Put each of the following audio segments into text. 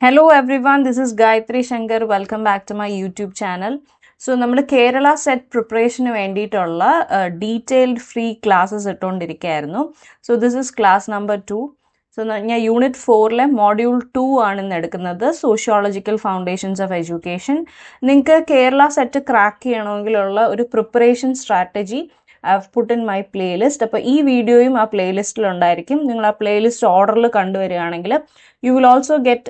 Hello everyone, this is Gayatri Shankar. Welcome back to my YouTube channel. So, നമ്മൾ Kerala SET പ്രിപ്പറേഷന് വേണ്ടിയിട്ടുള്ള detailed free classes ഇട്ടുകൊണ്ടിരിക്കുകയായിരുന്നു. So this is class number 2. സോ ഞാൻ unit 4 module 2 ആണ് ഇന്ന് എടുക്കുന്നത്, സോഷ്യോളജിക്കൽ ഫൗണ്ടേഷൻസ് ഓഫ് എഡ്യൂക്കേഷൻ. നിങ്ങൾക്ക് കേരള സെറ്റ് ക്രാക്ക് ചെയ്യണമെങ്കിലുള്ള ഒരു preparation strategy I've put in my playlist. അപ്പോൾ ഈ വീഡിയോയും ആ പ്ലേലിസ്റ്റിൽ ഉണ്ടായിരിക്കും. നിങ്ങൾ ആ പ്ലേലിസ്റ്റ് ഓർഡറിൽ കണ്ടുവരികയാണെങ്കിൽ you will also get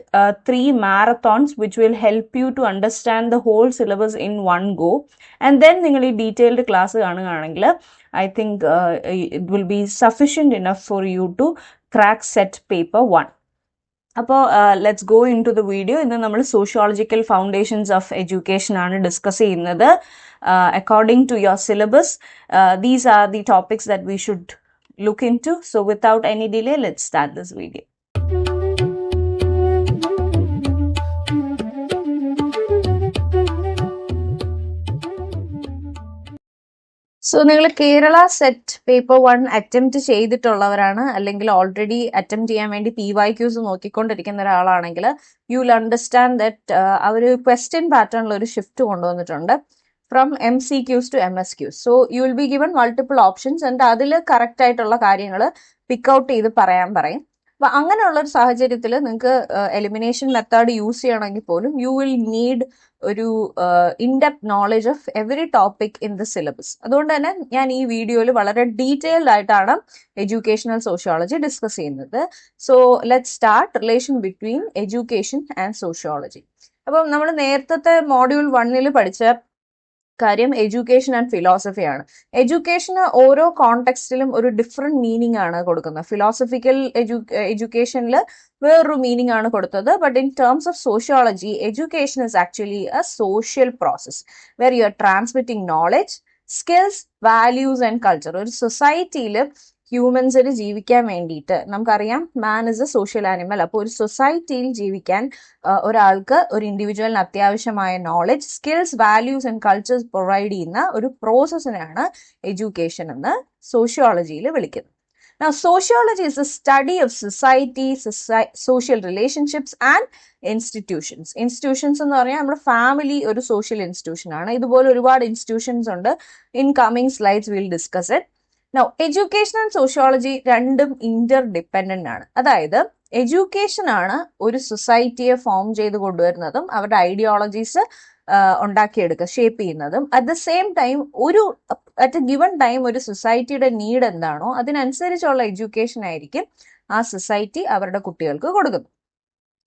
3 marathons which will help you to understand the whole syllabus in one go. And then നിങ്ങൾ ഈ ഡീറ്റെയിൽഡ് ക്ലാസ് കാണുകയാണെങ്കിൽ I think it will be sufficient enough for you to crack set paper 1. അപ്പോൾ let's go into the video. ഇന്ന് നമ്മൾ sociological foundations of education ആണ് discuss ചെയ്യുന്നത്. According to your syllabus, these are the topics that we should look into. So without any delay let's start this video. So നിങ്ങൾ Kerala set paper 1 attempt ചെയ്തിട്ടുള്ളവരാണ്, അല്ലെങ്കിൽ already attempt ചെയ്യാൻ വേണ്ടി PYQs നോക്കിക്കൊണ്ടിരിക്കുന്ന ഒരാളാണെങ്കിൽ you will understand that അവർ question പാറ്റേണിൽ ഒരു ഷിഫ്റ്റ് കൊണ്ടുവന്നിട്ടുണ്ട് from MCQs to MSQs. So you will be given multiple options and അതിൽ കറക്റ്റ് ആയിട്ടുള്ള കാര്യങ്ങൾ പിക്ക് ഔട്ട് ചെയ്ത് പറയാൻ പറയും. അപ്പൊ അങ്ങനെയുള്ള ഒരു സാഹചര്യത്തിൽ നിങ്ങൾക്ക് എലിമിനേഷൻ മെത്തേഡ് യൂസ് ചെയ്യണമെങ്കിൽ പോലും യു വിൽ നീഡ് ഒരു in-depth knowledge of every topic in the syllabus. അതുകൊണ്ട് തന്നെ ഞാൻ ഈ വീഡിയോയിൽ വളരെ ഡീറ്റെയിൽഡ് ആയിട്ടാണ് എഡ്യൂക്കേഷണൽ സോഷ്യോളജി ഡിസ്കസ് ചെയ്യുന്നത്. So let start relation between education and sociology. അപ്പം നമ്മൾ നേരത്തെ മോഡ്യൂൾ 1 പഠിച്ച കാര്യം എഡ്യൂക്കേഷൻ ആൻഡ് ഫിലോസഫിയാണ്. എഡ്യൂക്കേഷന് ഓരോ കോണ്ടെക്സ്റ്റിലും ഒരു ഡിഫറെന്റ് മീനിങ് ആണ് കൊടുക്കുന്നത്. ഫിലോസഫിക്കൽ എഡ്യൂക്കേഷനിൽ വേറൊരു മീനിങ് ആണ് കൊടുത്തത്. But in terms of sociology, education is actually a social process where you are transmitting knowledge, skills, values and culture. ഒരു സൊസൈറ്റിയിൽ ഹ്യൂമൻസിന് ജീവിക്കാൻ വേണ്ടിയിട്ട് നമുക്കറിയാം man is a social animal. അപ്പോൾ ഒരു സൊസൈറ്റിയിൽ ജീവിക്കാൻ ഒരാൾക്ക്, ഒരു ഇൻഡിവിജ്വലിന് അത്യാവശ്യമായ knowledge, skills, values and cultures provide ചെയ്യുന്ന ഒരു പ്രോസസ്സിനാണ് എഡ്യൂക്കേഷൻ എന്ന് സോഷ്യോളജിയിൽ വിളിക്കുന്നത്. Now, sociology is the study of society, social relationships and institutions. Institutions എന്ന് പറഞ്ഞാൽ നമ്മുടെ ഫാമിലി ഒരു സോഷ്യൽ ഇൻസ്റ്റിറ്റ്യൂഷൻ ആണ്. ഇതുപോലെ ഒരുപാട് ഇൻസ്റ്റിറ്റ്യൂഷൻസ് ഉണ്ട്. In coming slides will discuss it. Now, education and sociology രണ്ടും ഇന്റർ ഡിപ്പെൻഡന്റ് ആണ്. അതായത് എഡ്യൂക്കേഷൻ ആണ് ഒരു സൊസൈറ്റിയെ ഫോം ചെയ്ത് കൊണ്ടുവരുന്നതും അവരുടെ ഐഡിയോളജീസ് ഉണ്ടാക്കിയെടുക്കുക, ഷേപ്പ് ചെയ്യുന്നതും. At the same time at A given time ഒരു സൊസൈറ്റിയുടെ നീഡ് എന്താണോ അതിനനുസരിച്ചുള്ള എഡ്യൂക്കേഷൻ ആയിരിക്കും ആ സൊസൈറ്റി അവരുടെ കുട്ടികൾക്ക് കൊടുക്കുന്നത്.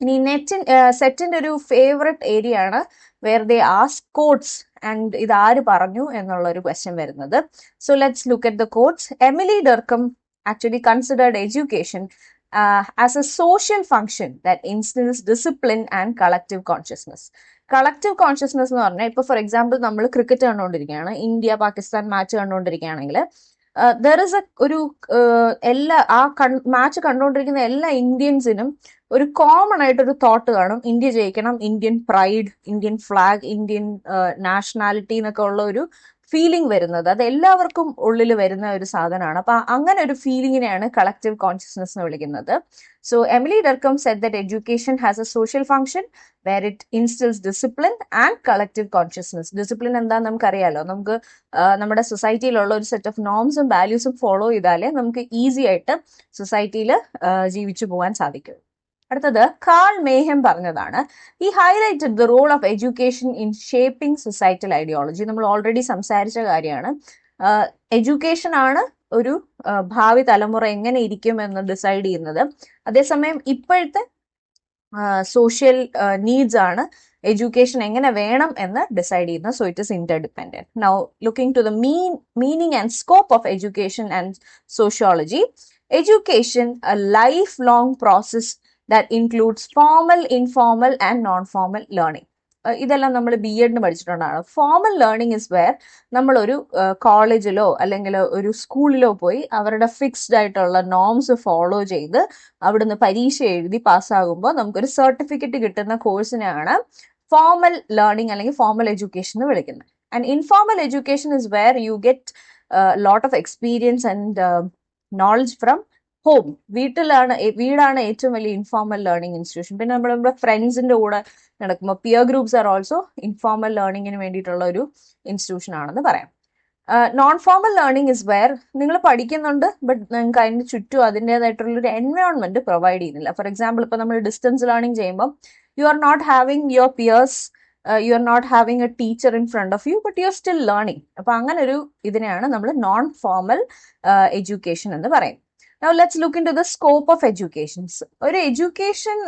ഇനി സെറ്റിന്റെ ഒരു ഫേവററ്റ് ഏരിയ ആണ് where they ask quotes and ഇത് ആര് പറഞ്ഞു എന്നുള്ള ഒരു ക്വസ്റ്റ്യൻ വരുന്നത്. So let's look at the quotes. Emile Durkheim actually considered education as a social function that instils discipline and collective consciousness. Collective consciousness എന്ന് പറഞ്ഞാൽ ഇപ്പൊ ഫോർ എക്സാമ്പിൾ നമ്മൾ ക്രിക്കറ്റ് കണ്ടുകൊണ്ടിരിക്കുകയാണ്, ഇന്ത്യ പാകിസ്ഥാൻ മാച്ച് കണ്ടുകൊണ്ടിരിക്കുകയാണെങ്കിൽ ദർ ഇസ് ഒരു match കണ്ടുകൊണ്ടിരിക്കുന്ന എല്ലാ ഇന്ത്യൻസിനും ഒരു കോമൺ ആയിട്ടൊരു തോട്ട് കാണും, ഇന്ത്യ ജയിക്കണം, Indian pride, Indian flag, Indian nationality എന്നൊക്കെ ഉള്ള ഒരു ഫീലിംഗ് വരുന്നത്. അത് എല്ലാവർക്കും ഉള്ളിൽ വരുന്ന ഒരു സാധനമാണ്. അപ്പൊ അങ്ങനെ ഒരു ഫീലിങ്ങിനെയാണ് കളക്റ്റീവ് കോൺഷ്യസ്നസ് എന്ന് വിളിക്കുന്നത്. So Emile Durkheim said that education has a social function where it instils discipline and collective consciousness. Discipline എന്താണെന്ന് നമുക്കറിയാലോ. നമുക്ക് നമ്മുടെ സൊസൈറ്റിയിലുള്ള ഒരു സെറ്റ് ഓഫ് നോംസും വാല്യൂസും ഫോളോ ചെയ്താലേ നമുക്ക് ഈസി ആയിട്ട് സൊസൈറ്റിയിൽ ജീവിച്ചു പോകാൻ സാധിക്കും. അടുത്തത് കാൾ മേഹം പറഞ്ഞതാണ്. ഈ highlighted the role of education in shaping societal ideology. നമ്മൾ ഓൾറെഡി സംസാരിച്ച കാര്യമാണ്. എഡ്യൂക്കേഷൻ ആണ് ഒരു ഭാവി തലമുറ എങ്ങനെ ഇരിക്കും എന്ന് ഡിസൈഡ് ചെയ്യുന്നത്. അതേസമയം ഇപ്പോഴത്തെ സോഷ്യൽ നീഡ്സ് ആണ് എഡ്യൂക്കേഷൻ എങ്ങനെ വേണം എന്ന് ഡിസൈഡ് ചെയ്യുന്നത്. So it is interdependent. Now looking to the meaning and scope of education and sociology. Education a lifelong process that includes formal, informal and non-formal learning. ഇതെല്ലാം നമ്മൾ BEdന് പഠിച്ചിട്ടുണ്ടാണ്. Formal learning is where നമ്മളൊരു കോളേജിലോ അല്ലെങ്കിൽ ഒരു സ്കൂളിലോ പോയി അവരുടെ ഫിക്സ്ഡ് ആയിട്ടുള്ള നോംസ് ഫോളോ ചെയ്ത് അവിടുന്ന് പരീക്ഷ എഴുതി പാസ്സാകുമ്പോൾ നമുക്കൊരു സർട്ടിഫിക്കറ്റ് കിട്ടുന്ന കോഴ്സിനെയാണ് ഫോർമൽ ലേണിംഗ് അല്ലെങ്കിൽ ഫോർമൽ എഡ്യൂക്കേഷൻ എന്ന് വിളിക്കുന്നത്. And informal education is where you get lot of experience and knowledge from home, വീടാണ് ഏറ്റവും വലിയ ഇൻഫോർമൽ ലേണിംഗ് ഇൻസ്റ്റിറ്റ്യൂഷൻ. പിന്നെ നമ്മുടെ ഫ്രണ്ട്സിന്റെ കൂടെ നടക്കുമ്പോൾ peer groups are also informal ലേണിംഗിന് വേണ്ടിയിട്ടുള്ള ഒരു ഇൻസ്റ്റിറ്റ്യൂഷൻ ആണെന്ന് പറയാം. Non formal learning is where നിങ്ങൾ പഠിക്കുന്നുണ്ട് ബട്ട് നിങ്ങൾക്ക് അതിന് ചുറ്റും അതിൻ്റെതായിട്ടുള്ളൊരു എൻവയോൺമെന്റ് പ്രൊവൈഡ് ചെയ്യുന്നില്ല. ഫോർ എക്സാമ്പിൾ ഇപ്പൊ നമ്മൾ ഡിസ്റ്റൻസ് ലേണിംഗ് ചെയ്യുമ്പോൾ you are not having your peers, you are not having a teacher in front of you but you are still learning. അപ്പൊ അങ്ങനെ ഒരു ഇതിനെയാണ് നമ്മൾ നോൺ ഫോർമൽ എഡ്യൂക്കേഷൻ എന്ന് പറയും. Now let's look into the scope of educations. ഒരു education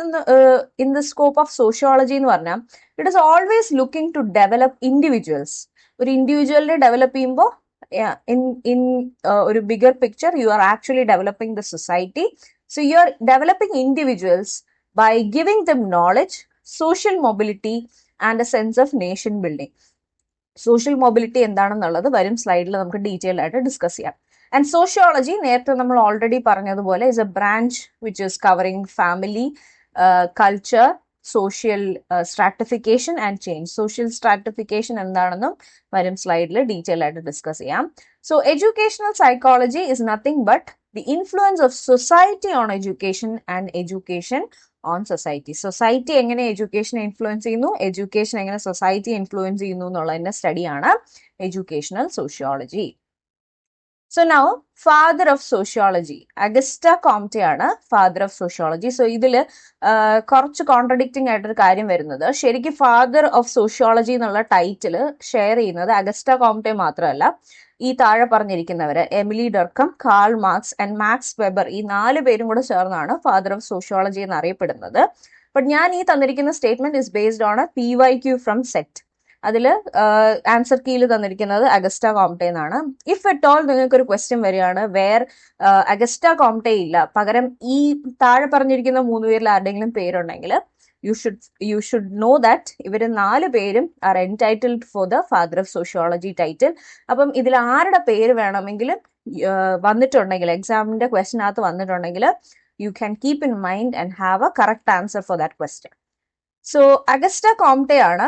in the scope of sociology എന്ന് പറഞ്ഞാൽ it is always looking to develop individuals. ഒരു ഇൻഡിവിജ്വലിനെ ഡെവലപ്പ് ചെയ്യുമ്പോൾ in ഒരു bigger picture you are actually developing the society. So you are developing individuals by giving them knowledge, social mobility and a sense of nation building. Social mobility എന്താണെന്നുള്ളത് വരും സ്ലൈഡിൽ നമുക്ക് detail ആയിട്ട് discuss ചെയ്യാം. And sociology നേരത്തെ നമ്മൾ already പറഞ്ഞതുപോലെ is a branch which is covering family, culture, social stratification and change. Social stratification എന്താണെന്നും വരും സ്ലൈഡിൽ ഡീറ്റെയിൽ ആയിട്ട് ഡിസ്കസ് ചെയ്യാം. So educational psychology is nothing but the influence of society on education and education on society. Society എങ്ങനെ എഡ്യൂക്കേഷനെ influence ചെയ്യുന്നു, education എങ്ങനെ society influence ചെയ്യുന്നു എന്നുള്ളതിന്റെ സ്റ്റഡിയാണ് educational sociology. So now father of sociology Auguste Comte ആണ് father of sociology. So ഇതിൽ കുറച്ച് കോൺട്രഡിക്റ്റിംഗ് ആയിട്ടൊരു കാര്യം വരുന്നത്, ശരിക്കും ഫാദർ ഓഫ് സോഷ്യോളജി എന്നുള്ള ടൈറ്റിൽ ഷെയർ ചെയ്യുന്നത് അഗസ്റ്റ കോംറ്റെ മാത്രമല്ല, ഈ താഴെ പറഞ്ഞിരിക്കുന്നവര് Emile Durkheim, Karl Marx and Max Weber, ഈ 4 പേരും കൂടെ ചേർന്നാണ് ഫാദർ ഓഫ് സോഷ്യോളജി എന്ന് അറിയപ്പെടുന്നത്. ബട്ട് ഞാൻ ഈ തന്നിരിക്കുന്ന statement is based on PYQ from set. അതിൽ ആൻസർ കീയിൽ തന്നിരിക്കുന്നത് അഗസ്റ്റ കോംറ്റെ എന്നാണ്. ഇഫ് അറ്റ് ഓൾ നിങ്ങൾക്ക് ഒരു ക്വസ്റ്റ്യൻ വരികയാണ് വേർ അഗസ്റ്റ കോംറ്റെ ഇല്ല, പകരം ഈ താഴെ പറഞ്ഞിരിക്കുന്ന 3 പേരിൽ ആരുടെങ്കിലും പേരുണ്ടെങ്കിൽ you should know that ഇവര് 4 പേരും are entitled for the father of sociology title. അപ്പം ഇതിൽ ആരുടെ പേര് വേണമെങ്കിലും വന്നിട്ടുണ്ടെങ്കിൽ, എക്സാമിന്റെ ക്വസ്റ്റിനകത്ത് വന്നിട്ടുണ്ടെങ്കിൽ you can keep in mind and have a correct answer for that question. So Agusta Comte ആണ്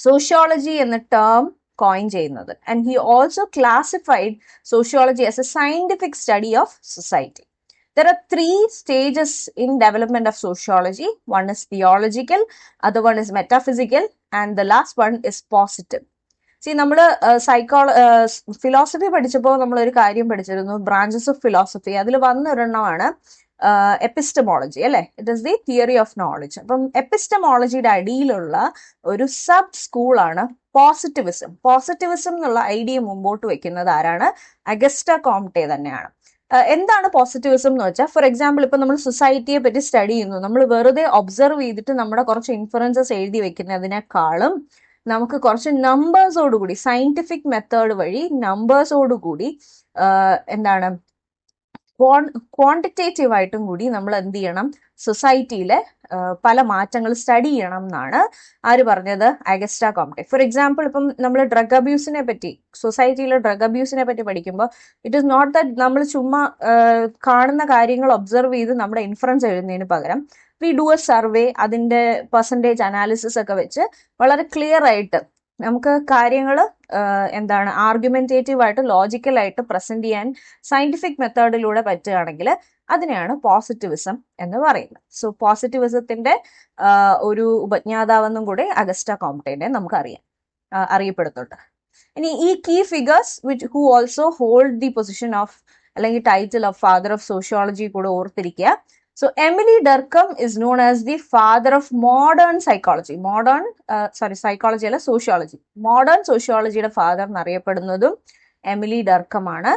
സോഷ്യോളജി എന്ന ടേം കോയിൻ ചെയ്യുന്നത്. And he also classified sociology as a scientific study of society. There are 3 stages in development of sociology. One is theological, other one is metaphysical, and the last one is positive. See, നമ്മൾ philosophy പഠിച്ചപ്പോൾ നമ്മൾ ഒരു കാര്യം പഠിച്ചിരുന്നു, branches of philosophy. അതിൽ വന്നൊരെണ്ണമാണ് epistemology അല്ലെ, it is the theory of knowledge. അപ്പം എപ്പിസ്റ്റമോളജിയുടെ അടിയിലുള്ള ഒരു സബ് സ്കൂളാണ് പോസിറ്റിവിസം. പോസിറ്റിവിസം എന്നുള്ള ഐഡിയ മുമ്പോട്ട് വെക്കുന്നത് ആരാണ്? അഗസ്റ്റ കോംറ്റെ തന്നെയാണ്. എന്താണ് പോസിറ്റിവിസം എന്ന് വെച്ചാൽ, ഫോർ എക്സാമ്പിൾ ഇപ്പൊ നമ്മൾ സൊസൈറ്റിയെ പറ്റി സ്റ്റഡി ചെയ്യുന്നു, നമ്മൾ വെറുതെ ഒബ്സർവ് ചെയ്തിട്ട് നമ്മുടെ കുറച്ച് ഇൻഫറൻസസ് എഴുതി വെക്കുന്നതിനേക്കാളും നമുക്ക് കുറച്ച് നമ്പേഴ്സോടുകൂടി സയന്റിഫിക് മെത്തേഡ് വഴി നമ്പേഴ്സോടുകൂടി എന്താണ് ക്വാണ്ടിറ്റേറ്റീവ് ആയിട്ടും കൂടി നമ്മൾ എന്ത് ചെയ്യണം, സൊസൈറ്റിയിലെ പല മാറ്റങ്ങൾ സ്റ്റഡി ചെയ്യണം എന്നാണ് ആര് പറഞ്ഞത്? Agusta Comte. ഫോർ എക്സാമ്പിൾ ഇപ്പം നമ്മൾ ഡ്രഗ് അബ്യൂസിനെ പറ്റി, സൊസൈറ്റിയിലെ ഡ്രഗ് അബ്യൂസിനെ പറ്റി പഠിക്കുമ്പോൾ ഇറ്റ് ഇസ് നോട്ട് ദാറ്റ് നമ്മൾ ചുമ്മാ കാണുന്ന കാര്യങ്ങൾ ഒബ്സർവ് ചെയ്ത് നമ്മുടെ ഇൻഫറൻസ് എഴുതുന്നതിന് പകരം വി ഡു എ സർവേ, അതിന്റെ പെർസെൻറ്റേജ് അനാലിസിസ് ഒക്കെ വെച്ച് വളരെ ക്ലിയർ ആയിട്ട് നമുക്ക് കാര്യങ്ങൾ എന്താണ് ആർഗ്യുമെന്റേറ്റീവ് ആയിട്ട് ലോജിക്കലായിട്ട് പ്രസന്റ് ചെയ്യാൻ സയന്റിഫിക് മെത്തേഡിലൂടെ പറ്റുകയാണെങ്കിൽ അതിനെയാണ് പോസിറ്റിവിസം എന്ന് പറയുന്നത്. സോ പോസിറ്റിവിസത്തിന്റെ ഒരു ഉപജ്ഞാതാവെന്നും കൂടെ അഗസ്റ്റ കോംറ്റെ നമുക്ക് അറിയപ്പെടുന്നുണ്ട്. ഇനി ഈ key figures which who also hold the position of അല്ലെങ്കിൽ title of father of sociology കൂടെ ഓർത്തിരിക്കുക. So Emily Durkheim is known as the father of modern psychology. Psychology അല്ല, sociology. Modern sociologyയുടെ father എന്നറിയപ്പെടുന്നതും Emily Durkheim ആണ്.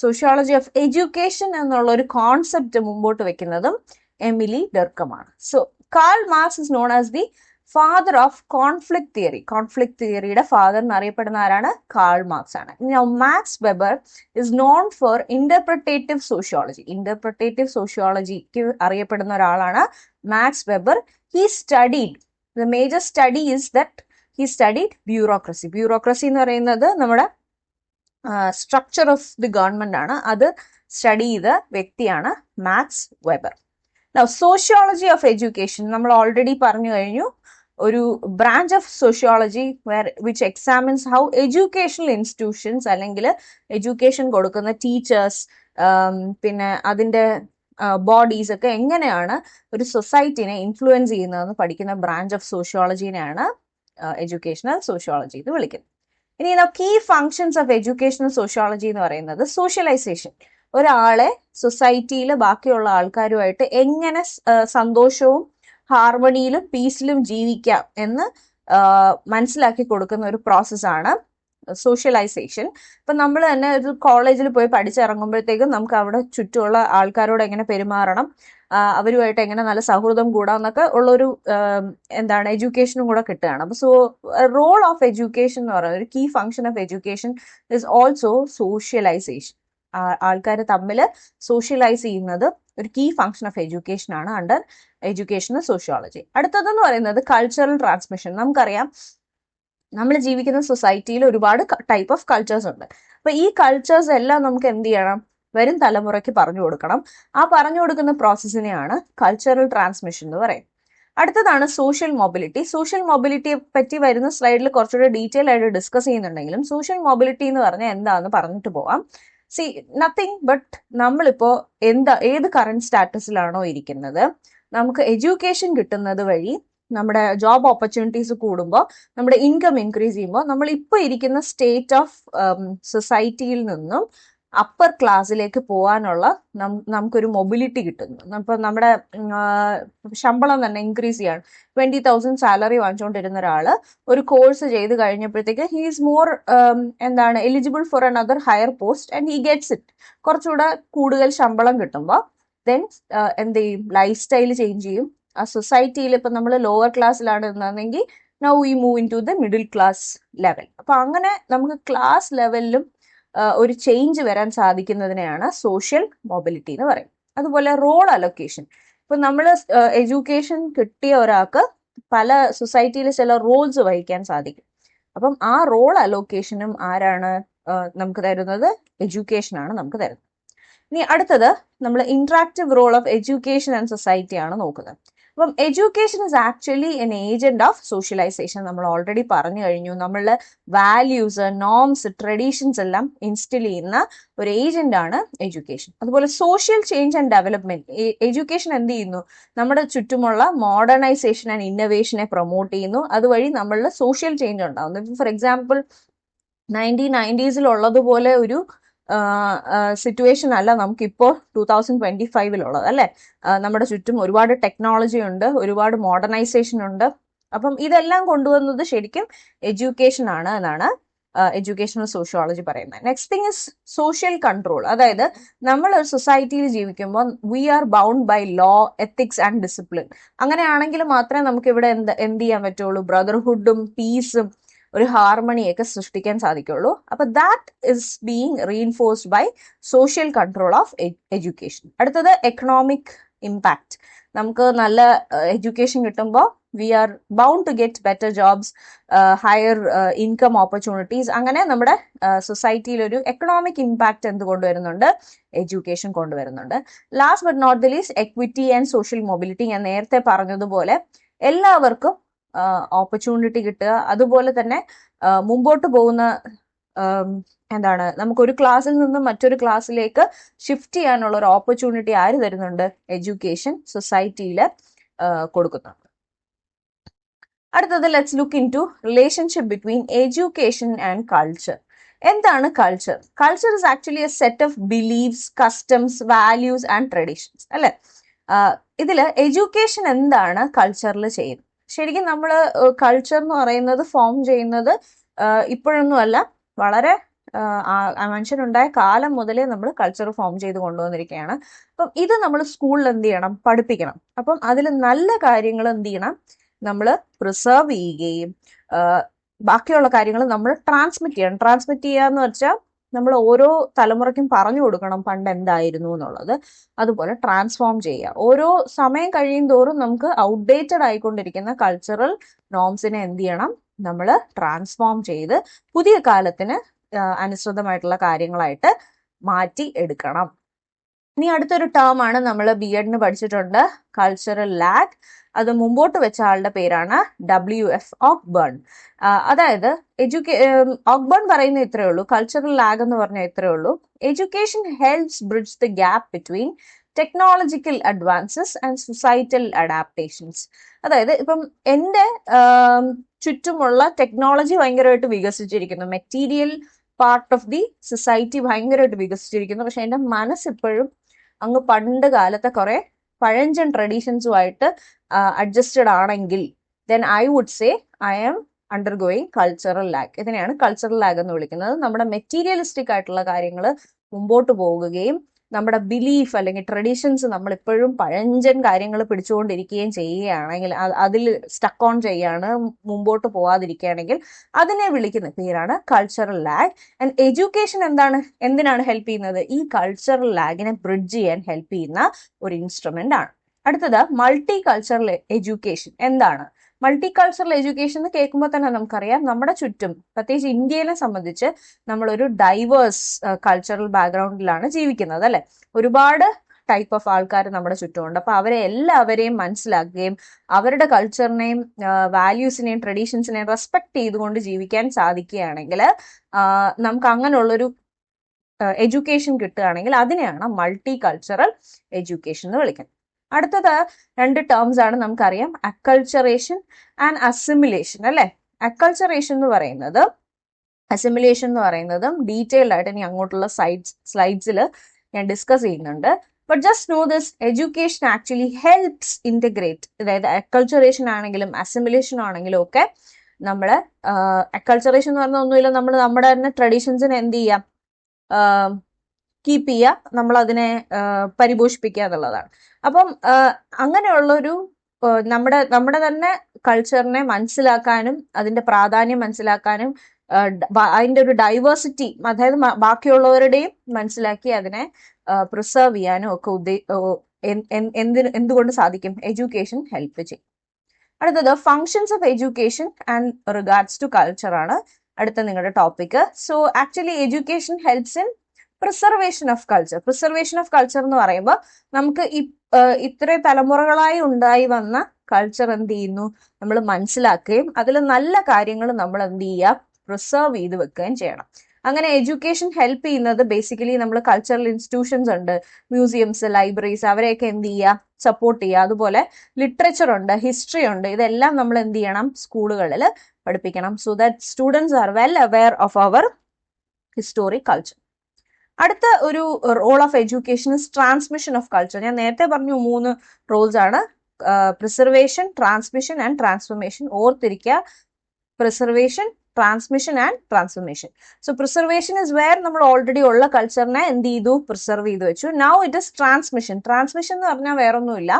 Sociology of education എന്നുള്ള ഒരു concept മുമ്പോട്ട് വെക്കുന്നതും Emile Durkheim ആണ്. So Karl Marx is known as the father of conflict theory. Conflict തിയറിയുടെ father എന്നറിയപ്പെടുന്ന ആരാണ്? കാൾ മാർക്സ് ആണ്. Max Weber is known for interpretative sociology. Interpretative സോഷ്യോളജിക്ക് അറിയപ്പെടുന്ന ഒരാളാണ് Max Weber. He studied, the major study is that he studied bureaucracy. Bureaucracy എന്ന് പറയുന്നത് നമ്മുടെ സ്ട്രക്ചർ ഓഫ് ദി ഗവൺമെന്റ് ആണ്. അത് സ്റ്റഡി ചെയ്ത വ്യക്തിയാണ് Max Weber. Sociology of education നമ്മൾ ഓൾറെഡി പറഞ്ഞു കഴിഞ്ഞു. ഒരു branch of sociology which examines how educational institutions അല്ലെങ്കിൽ എഡ്യൂക്കേഷൻ കൊടുക്കുന്ന ടീച്ചേഴ്സ് പിന്നെ അതിൻ്റെ ബോഡീസ് ഒക്കെ എങ്ങനെയാണ് ഒരു സൊസൈറ്റിനെ ഇൻഫ്ലുവൻസ് ചെയ്യുന്നതെന്ന് പഠിക്കുന്ന ബ്രാഞ്ച് ഓഫ് സോഷ്യോളജിനെയാണ് എഡ്യൂക്കേഷണൽ സോഷ്യോളജി എന്ന് വിളിക്കുന്നത്. ഇനി key functions of educational sociology എന്ന് പറയുന്നത് സോഷ്യലൈസേഷൻ. ഒരാളെ സൊസൈറ്റിയിൽ ബാക്കിയുള്ള ആൾക്കാരുമായിട്ട് എങ്ങനെ സന്തോഷവും ഹാർമണിയിലും പീസിലും ജീവിക്കാം എന്ന് മനസ്സിലാക്കി കൊടുക്കുന്ന ഒരു പ്രോസസ്സാണ് സോഷ്യലൈസേഷൻ. ഇപ്പം നമ്മൾ തന്നെ ഒരു കോളേജിൽ പോയി പഠിച്ചിറങ്ങുമ്പോഴത്തേക്കും നമുക്ക് അവിടെ ചുറ്റുമുള്ള ആൾക്കാരോട് എങ്ങനെ പെരുമാറണം, അവരുമായിട്ട് എങ്ങനെ നല്ല സൗഹൃദം കൂടാം എന്നൊക്കെ ഉള്ളൊരു എഡ്യൂക്കേഷനും കൂടെ കിട്ടുകയാണ്. അപ്പോൾ റോൾ ഓഫ് എഡ്യൂക്കേഷൻ എന്ന് പറയുന്നത്, ഒരു key function of education is also socialization. ആൾക്കാർ തമ്മിൽ സോഷ്യലൈസ് ചെയ്യുന്നത് ഒരു കീ ഫങ്ഷൻ ഓഫ് എഡ്യൂക്കേഷൻ ആണ് അണ്ടർ എഡ്യൂക്കേഷണൽ സോഷ്യോളജി. അടുത്തതെന്ന് പറയുന്നത് കൾച്ചറൽ ട്രാൻസ്മിഷൻ. നമുക്കറിയാം നമ്മൾ ജീവിക്കുന്ന സൊസൈറ്റിയിൽ ഒരുപാട് ടൈപ്പ് ഓഫ് കൾച്ചേഴ്സ് ഉണ്ട്. അപ്പൊ ഈ കൾച്ചേഴ്സ് എല്ലാം നമുക്ക് എന്ത് ചെയ്യണം, വരും തലമുറയ്ക്ക് പറഞ്ഞു കൊടുക്കണം. ആ പറഞ്ഞു കൊടുക്കുന്ന പ്രോസസ്സിനെയാണ് കൾച്ചറൽ ട്രാൻസ്മിഷൻ എന്ന് പറയും. അടുത്തതാണ് സോഷ്യൽ മൊബിലിറ്റി. സോഷ്യൽ മൊബിലിറ്റിയെ പറ്റി വരുന്ന സ്ലൈഡിൽ കുറച്ചുകൂടെ ഡീറ്റെയിൽ ആയിട്ട് ഡിസ്കസ് ചെയ്യുന്നുണ്ടെങ്കിലും സോഷ്യൽ മൊബിലിറ്റി എന്ന് പറഞ്ഞാൽ എന്താണെന്ന് പറഞ്ഞിട്ട് പോവാം. നത്തിങ് ബട്ട് നമ്മളിപ്പോ ഏത് കറണ്ട് സ്റ്റാറ്റസിലാണോ ഇരിക്കുന്നത്, നമുക്ക് എഡ്യൂക്കേഷൻ കിട്ടുന്നത് വഴി നമ്മുടെ ജോബ് ഓപ്പർച്യൂണിറ്റീസ് കൂടുമ്പോൾ, നമ്മുടെ ഇൻകം ഇൻക്രീസ് ചെയ്യുമ്പോൾ, നമ്മൾ ഇപ്പോൾ ഇരിക്കുന്ന സ്റ്റേറ്റ് ഓഫ് സൊസൈറ്റിയിൽ നിന്നും അപ്പർ ക്ലാസ്സിലേക്ക് പോകാനുള്ള നമുക്കൊരു മൊബിലിറ്റി കിട്ടുന്നു. അപ്പോൾ നമ്മുടെ ശമ്പളം തന്നെ ഇൻക്രീസ് ചെയ്യാണ്. 20,000 സാലറി വാങ്ങിച്ചുകൊണ്ടിരുന്ന ഒരാൾ ഒരു കോഴ്സ് ചെയ്ത് കഴിഞ്ഞപ്പോഴത്തേക്ക് he is more eligible for another higher post and he gets it. കുറച്ചുകൂടെ കൂടുതൽ ശമ്പളം കിട്ടുമ്പോൾ ദെൻ എന്ത് ചെയ്യും, ലൈഫ് സ്റ്റൈൽ ചേഞ്ച് ചെയ്യും. ആ സൊസൈറ്റിയിൽ ഇപ്പം നമ്മൾ ലോവർ ക്ലാസ്സിലാണ് എന്നാണെങ്കിൽ now we move into the middle class level. അപ്പൊ അങ്ങനെ നമുക്ക് ക്ലാസ് ലെവലിലും ഒരു ചേഞ്ച് വരാൻ സാധിക്കുന്നതിനെയാണ് സോഷ്യൽ മൊബിലിറ്റി എന്ന് പറയും. അതുപോലെ റോൾ അലൊക്കേഷൻ. ഇപ്പൊ നമ്മൾ എഡ്യൂക്കേഷൻ കിട്ടിയ ഒരാൾക്ക് പല സൊസൈറ്റിയിൽ ചില റോൾസ് വഹിക്കാൻ സാധിക്കും. അപ്പം ആ റോൾ അലൊക്കേഷനും ആരാണ് നമുക്ക് തരുന്നത്? എഡ്യൂക്കേഷൻ ആണ് നമുക്ക് തരുന്നത്. ഇനി അടുത്തത് നമ്മൾ interactive role of education and society ആണ് നോക്കുന്നത്. അപ്പം education is actually an agent of socialization. നമ്മൾ ഓൾറെഡി പറഞ്ഞു കഴിഞ്ഞു, നമ്മളുടെ വാല്യൂസ്, നോംസ്, ട്രഡീഷൻസ് എല്ലാം ഇൻസ്റ്റിൽ ചെയ്യുന്ന ഒരു ഏജന്റ് ആണ് എഡ്യൂക്കേഷൻ. അതുപോലെ social change and development. Education എന്ത് ചെയ്യുന്നു? നമ്മുടെ ചുറ്റുമുള്ള മോഡേണൈസേഷൻ ആൻഡ് ഇന്നോവേഷനെ പ്രൊമോട്ട് ചെയ്യുന്നു. അതുവഴി നമ്മളുടെ സോഷ്യൽ ചേഞ്ച് ഉണ്ടാകുന്നു. ഫോർ എക്സാമ്പിൾ 1990s ഉള്ളതുപോലെ ഒരു സിറ്റുവേഷൻ അല്ല നമുക്കിപ്പോൾ 2025 അല്ലേ? നമ്മുടെ ചുറ്റും ഒരുപാട് ടെക്നോളജി ഉണ്ട്, ഒരുപാട് മോഡേണൈസേഷൻ ഉണ്ട്. അപ്പം ഇതെല്ലാം കൊണ്ടുവന്നത് ശരിക്കും എഡ്യൂക്കേഷൻ ആണ് എന്നാണ് എഡ്യൂക്കേഷണൽ സോഷ്യോളജി പറയുന്നത്. Next thing is social control. അതായത് നമ്മൾ ഒരു സൊസൈറ്റിയിൽ ജീവിക്കുമ്പോൾ we are bound by law, ethics and discipline. അങ്ങനെയാണെങ്കിൽ മാത്രമേ നമുക്ക് ഇവിടെ എന്ത് ചെയ്യാൻ പറ്റുള്ളൂ? ബ്രദർഹുഡും പീസും ഒരു ഹാർമണിയൊക്കെ സൃഷ്ടിക്കാൻ സാധിക്കുള്ളൂ. അപ്പൊ that is being reinforced by social control of education. അടുത്തത് എക്കണോമിക് ഇമ്പാക്ട്. നമുക്ക് നല്ല എഡ്യൂക്കേഷൻ കിട്ടുമ്പോൾ we are bound to get better jobs, higher income opportunities. അങ്ങനെ നമ്മുടെ സൊസൈറ്റിയിൽ ഒരു എക്കണോമിക് ഇമ്പാക്ട് എന്ത് കൊണ്ടുവരുന്നുണ്ട്? എഡ്യൂക്കേഷൻ കൊണ്ടുവരുന്നുണ്ട്. Last but not the least equity and social mobility. ഞാൻ നേരത്തെ പറഞ്ഞതുപോലെ എല്ലാവർക്കും ഓപ്പർച്യൂണിറ്റി കിട്ടുക, അതുപോലെ തന്നെ മുമ്പോട്ട് പോകുന്ന നമുക്കൊരു ക്ലാസ്സിൽ നിന്നും മറ്റൊരു ക്ലാസ്സിലേക്ക് ഷിഫ്റ്റ് ചെയ്യാനുള്ള ഒരു ഓപ്പർച്യൂണിറ്റി ആര് തരുന്നുണ്ട്? എഡ്യൂക്കേഷൻ സൊസൈറ്റിയിൽ കൊടുക്കുന്നുണ്ട്. അടുത്തത് let's look into relationship between education and culture. എന്താണ് culture? Culture is actually a set of beliefs, customs, values and traditions അല്ലെ? ഇതിൽ എഡ്യൂക്കേഷൻ എന്താണ് കൾച്ചറിൽ ചെയ്യുന്നത്? ശരിക്കും നമ്മൾ കൾച്ചർ എന്ന് പറയുന്നത് ഫോം ചെയ്യുന്നത് ഇപ്പോഴൊന്നുമല്ല, വളരെ മനുഷ്യനുണ്ടായ കാലം മുതലേ നമ്മൾ കൾച്ചർ ഫോം ചെയ്ത് കൊണ്ടുവന്നിരിക്കുകയാണ്. അപ്പം ഇത് നമ്മൾ സ്കൂളിൽ എന്ത് ചെയ്യണം? പഠിപ്പിക്കണം. അപ്പം അതിൽ നല്ല കാര്യങ്ങൾ എന്ത് ചെയ്യണം? നമ്മൾ പ്രിസർവ് ചെയ്യുകയും ബാക്കിയുള്ള കാര്യങ്ങൾ നമ്മൾ ട്രാൻസ്മിറ്റ് ചെയ്യണം. ട്രാൻസ്മിറ്റ് ചെയ്യുക എന്ന് വെച്ചാൽ നമ്മൾ ഓരോ തലമുറയ്ക്കും പറഞ്ഞു കൊടുക്കണം പണ്ട് എന്തായിരുന്നു എന്നുള്ളത്. അതുപോലെ ട്രാൻസ്ഫോം ചെയ്യുക. ഓരോ സമയം കഴിയും തോറും നമുക്ക് ഔട്ട്ഡേറ്റഡ് ആയിക്കൊണ്ടിരിക്കുന്ന കൾച്ചറൽ നോംസിനെ എന്ത് ചെയ്യണം? നമ്മൾ ട്രാൻസ്ഫോം ചെയ്ത് പുതിയ കാലത്തിന് അനുസൃതമായിട്ടുള്ള കാര്യങ്ങളായിട്ട് മാറ്റി എടുക്കണം. ഇനി അടുത്തൊരു ടേം ആണ് നമ്മൾ ബി.എഡിന് പഠിച്ചിട്ടുണ്ട്, കൾച്ചറൽ ലാഗ്. അത് മുമ്പോട്ട് വെച്ച ആളുടെ പേരാണ് WF ഓക്ബേൺ. അതായത് ഓക്ബേൺ പറയുന്ന ഇത്രയേ ഉള്ളൂ, കൾച്ചറൽ ലാഗ് എന്ന് പറഞ്ഞാൽ ഇത്രയേ ഉള്ളൂ: education helps bridge the gap between technological advances and societal adaptations. അതായത് ഇപ്പം എൻ്റെ ചുറ്റുമുള്ള ടെക്നോളജി ഭയങ്കരമായിട്ട് വികസിച്ചിരിക്കുന്നു, material part of the society ഭയങ്കരമായിട്ട് വികസിച്ചിരിക്കുന്നു, പക്ഷെ എൻ്റെ മനസ്സിപ്പോഴും അങ്ങ് പണ്ട് കാലത്തെ കുറെ പഴഞ്ചൻ ട്രഡീഷൻസുമായിട്ട് അഡ്ജസ്റ്റഡ് ആണെങ്കിൽ then I would say I am undergoing cultural lag. ഇതിനെയാണ് കൾച്ചറൽ ലാഗ് എന്ന് വിളിക്കുന്നത്. നമ്മുടെ മെറ്റീരിയലിസ്റ്റിക് ആയിട്ടുള്ള കാര്യങ്ങൾ മുമ്പോട്ട് പോകുകയും നമ്മുടെ ബിലീഫ് അല്ലെങ്കിൽ ട്രഡീഷൻസ് നമ്മൾ ഇപ്പോഴും പഴഞ്ചൻ കാര്യങ്ങൾ പിടിച്ചുകൊണ്ടിരിക്കുകയും ചെയ്യുകയാണെങ്കിൽ, അതിൽ സ്റ്റക്ക് ഓൺ ചെയ്യാണ്, മുമ്പോട്ട് പോവാതിരിക്കുകയാണെങ്കിൽ അതിനെ വിളിക്കുന്ന പേരാണ് കൾച്ചറൽ ലാഗ്. ആൻഡ് എഡ്യൂക്കേഷൻ എന്തിനാണ് ഹെൽപ്പ് ചെയ്യുന്നത്? ഈ കൾച്ചറൽ ലാഗിനെ ബ്രിഡ്ജ് ചെയ്യാൻ ഹെൽപ്പ് ചെയ്യുന്ന ഒരു ഇൻസ്ട്രുമെന്റ് ആണ്. അടുത്തത് മൾട്ടി കൾച്ചറൽ എഡ്യൂക്കേഷൻ. എന്താണ് മൾട്ടി കൾച്ചറൽ എഡ്യൂക്കേഷൻ എന്ന് കേൾക്കുമ്പോൾ തന്നെ നമുക്കറിയാം, നമ്മുടെ ചുറ്റും പ്രത്യേകിച്ച് ഇന്ത്യയെ സംബന്ധിച്ച് നമ്മളൊരു ഡൈവേഴ്സ് കൾച്ചറൽ ബാക്ക്ഗ്രൗണ്ടിലാണ് ജീവിക്കുന്നത്, അല്ലെ? ഒരുപാട് ടൈപ്പ് ഓഫ് ആൾക്കാർ നമ്മുടെ ചുറ്റുമുണ്ട്. അപ്പൊ അവരെ എല്ലാവരെയും മനസ്സിലാക്കുകയും അവരുടെ കൾച്ചറിനെയും വാല്യൂസിനെയും ട്രഡീഷൻസിനെയും റെസ്പെക്ട് ചെയ്തുകൊണ്ട് ജീവിക്കാൻ സാധിക്കുകയാണെങ്കിൽ, നമുക്ക് അങ്ങനെയുള്ളൊരു എഡ്യൂക്കേഷൻ കിട്ടുകയാണെങ്കിൽ അതിനെയാണ് മൾട്ടി കൾച്ചറൽ എഡ്യൂക്കേഷൻ എന്ന് വിളിക്കുന്നത്. അടുത്തത് രണ്ട് ടേംസ് ആണ് നമുക്കറിയാം, അക്കൾച്ചറേഷൻ ആൻഡ് അസിമിലേഷൻ, അല്ലെ? അക്കൾച്ചറേഷൻ എന്ന് പറയുന്നത് അസിമിലേഷൻ എന്ന് പറയുന്നതും ഡീറ്റെയിൽഡ് ആയിട്ട് ഇനി അങ്ങോട്ടുള്ള സ്ലൈഡ്സിൽ ഞാൻ ഡിസ്കസ് ചെയ്യുന്നുണ്ട്. But just know this, education actually helps integrate. അതായത് അക്കൾച്ചറേഷൻ ആണെങ്കിലും അസിമിലേഷൻ ആണെങ്കിലും ഒക്കെ നമ്മൾ, അക്കൾച്ചറേഷൻ എന്ന് പറഞ്ഞാൽ ഒന്നുമില്ല, നമ്മൾ നമ്മുടെ തന്നെ ട്രഡീഷൻസിനെ എന്ത് ചെയ്യാം, കീപ്പ് ചെയ്യുക, നമ്മൾ അതിനെ പരിപോഷിപ്പിക്കുക എന്നുള്ളതാണ്. അപ്പം അങ്ങനെയുള്ളൊരു നമ്മുടെ തന്നെ കൾച്ചറിനെ മനസ്സിലാക്കാനും അതിന്റെ പ്രാധാന്യം മനസ്സിലാക്കാനും അതിന്റെ ഒരു ഡൈവേഴ്സിറ്റി, അതായത് ബാക്കിയുള്ളവരുടെയും മനസ്സിലാക്കി അതിനെ പ്രിസർവ് ചെയ്യാനും ഒക്കെ എന്തുകൊണ്ട് സാധിക്കും? എഡ്യൂക്കേഷൻ ഹെൽപ്പ് ചെയ്യും. അടുത്തത് functions of education and regards to culture ആണ് അടുത്ത നിങ്ങളുടെ topic. So actually education helps in preservation of culture. Preservation of culture എന്ന് പറയുമ്പോൾ നമുക്ക് ഇത്ര തലമുറകളായി ഉണ്ടായി വന്ന കൾച്ചർ എന്ത് ചെയ്യുന്നു, നമ്മൾ മനസ്സിലാക്കുകയും അതിൽ നല്ല കാര്യങ്ങൾ നമ്മൾ എന്ത് ചെയ്യുക, പ്രിസർവ് ചെയ്ത് വെക്കുകയും ചെയ്യണം. അങ്ങനെ എഡ്യൂക്കേഷൻ ഹെൽപ്പ് ചെയ്യുന്നത് ബേസിക്കലി നമ്മൾ കൾച്ചറൽ ഇൻസ്റ്റിറ്റ്യൂഷൻസ് ഉണ്ട്, മ്യൂസിയംസ്, ലൈബ്രറീസ്, അവരെയൊക്കെ എന്ത് ചെയ്യുക, സപ്പോർട്ട് ചെയ്യുക. അതുപോലെ ലിറ്ററേച്ചർ ഉണ്ട്, ഹിസ്റ്ററി ഉണ്ട്, ഇതെല്ലാം നമ്മൾ എന്ത് ചെയ്യണം, സ്കൂളുകളിൽ പഠിപ്പിക്കണം. So that students are well aware of our historic culture. അടുത്ത ഒരു role of education is transmission of culture. ഞാൻ നേരത്തെ പറഞ്ഞു 3 റോൾസ് ആണ്, പ്രിസർവേഷൻ, ട്രാൻസ്മിഷൻ ആൻഡ് ട്രാൻസ്ഫർമേഷൻ. ഓർത്തിരിക്കുക, preservation, transmission and transformation. So preservation is where നമ്മൾ ഓൾറെഡി ഉള്ള കൾച്ചറിനെ എന്ത് ചെയ്തു, പ്രിസർവ് ചെയ്ത് വെച്ചു. Now it is transmission. Transmission എന്ന് പറഞ്ഞാൽ വേറൊന്നുമില്ല,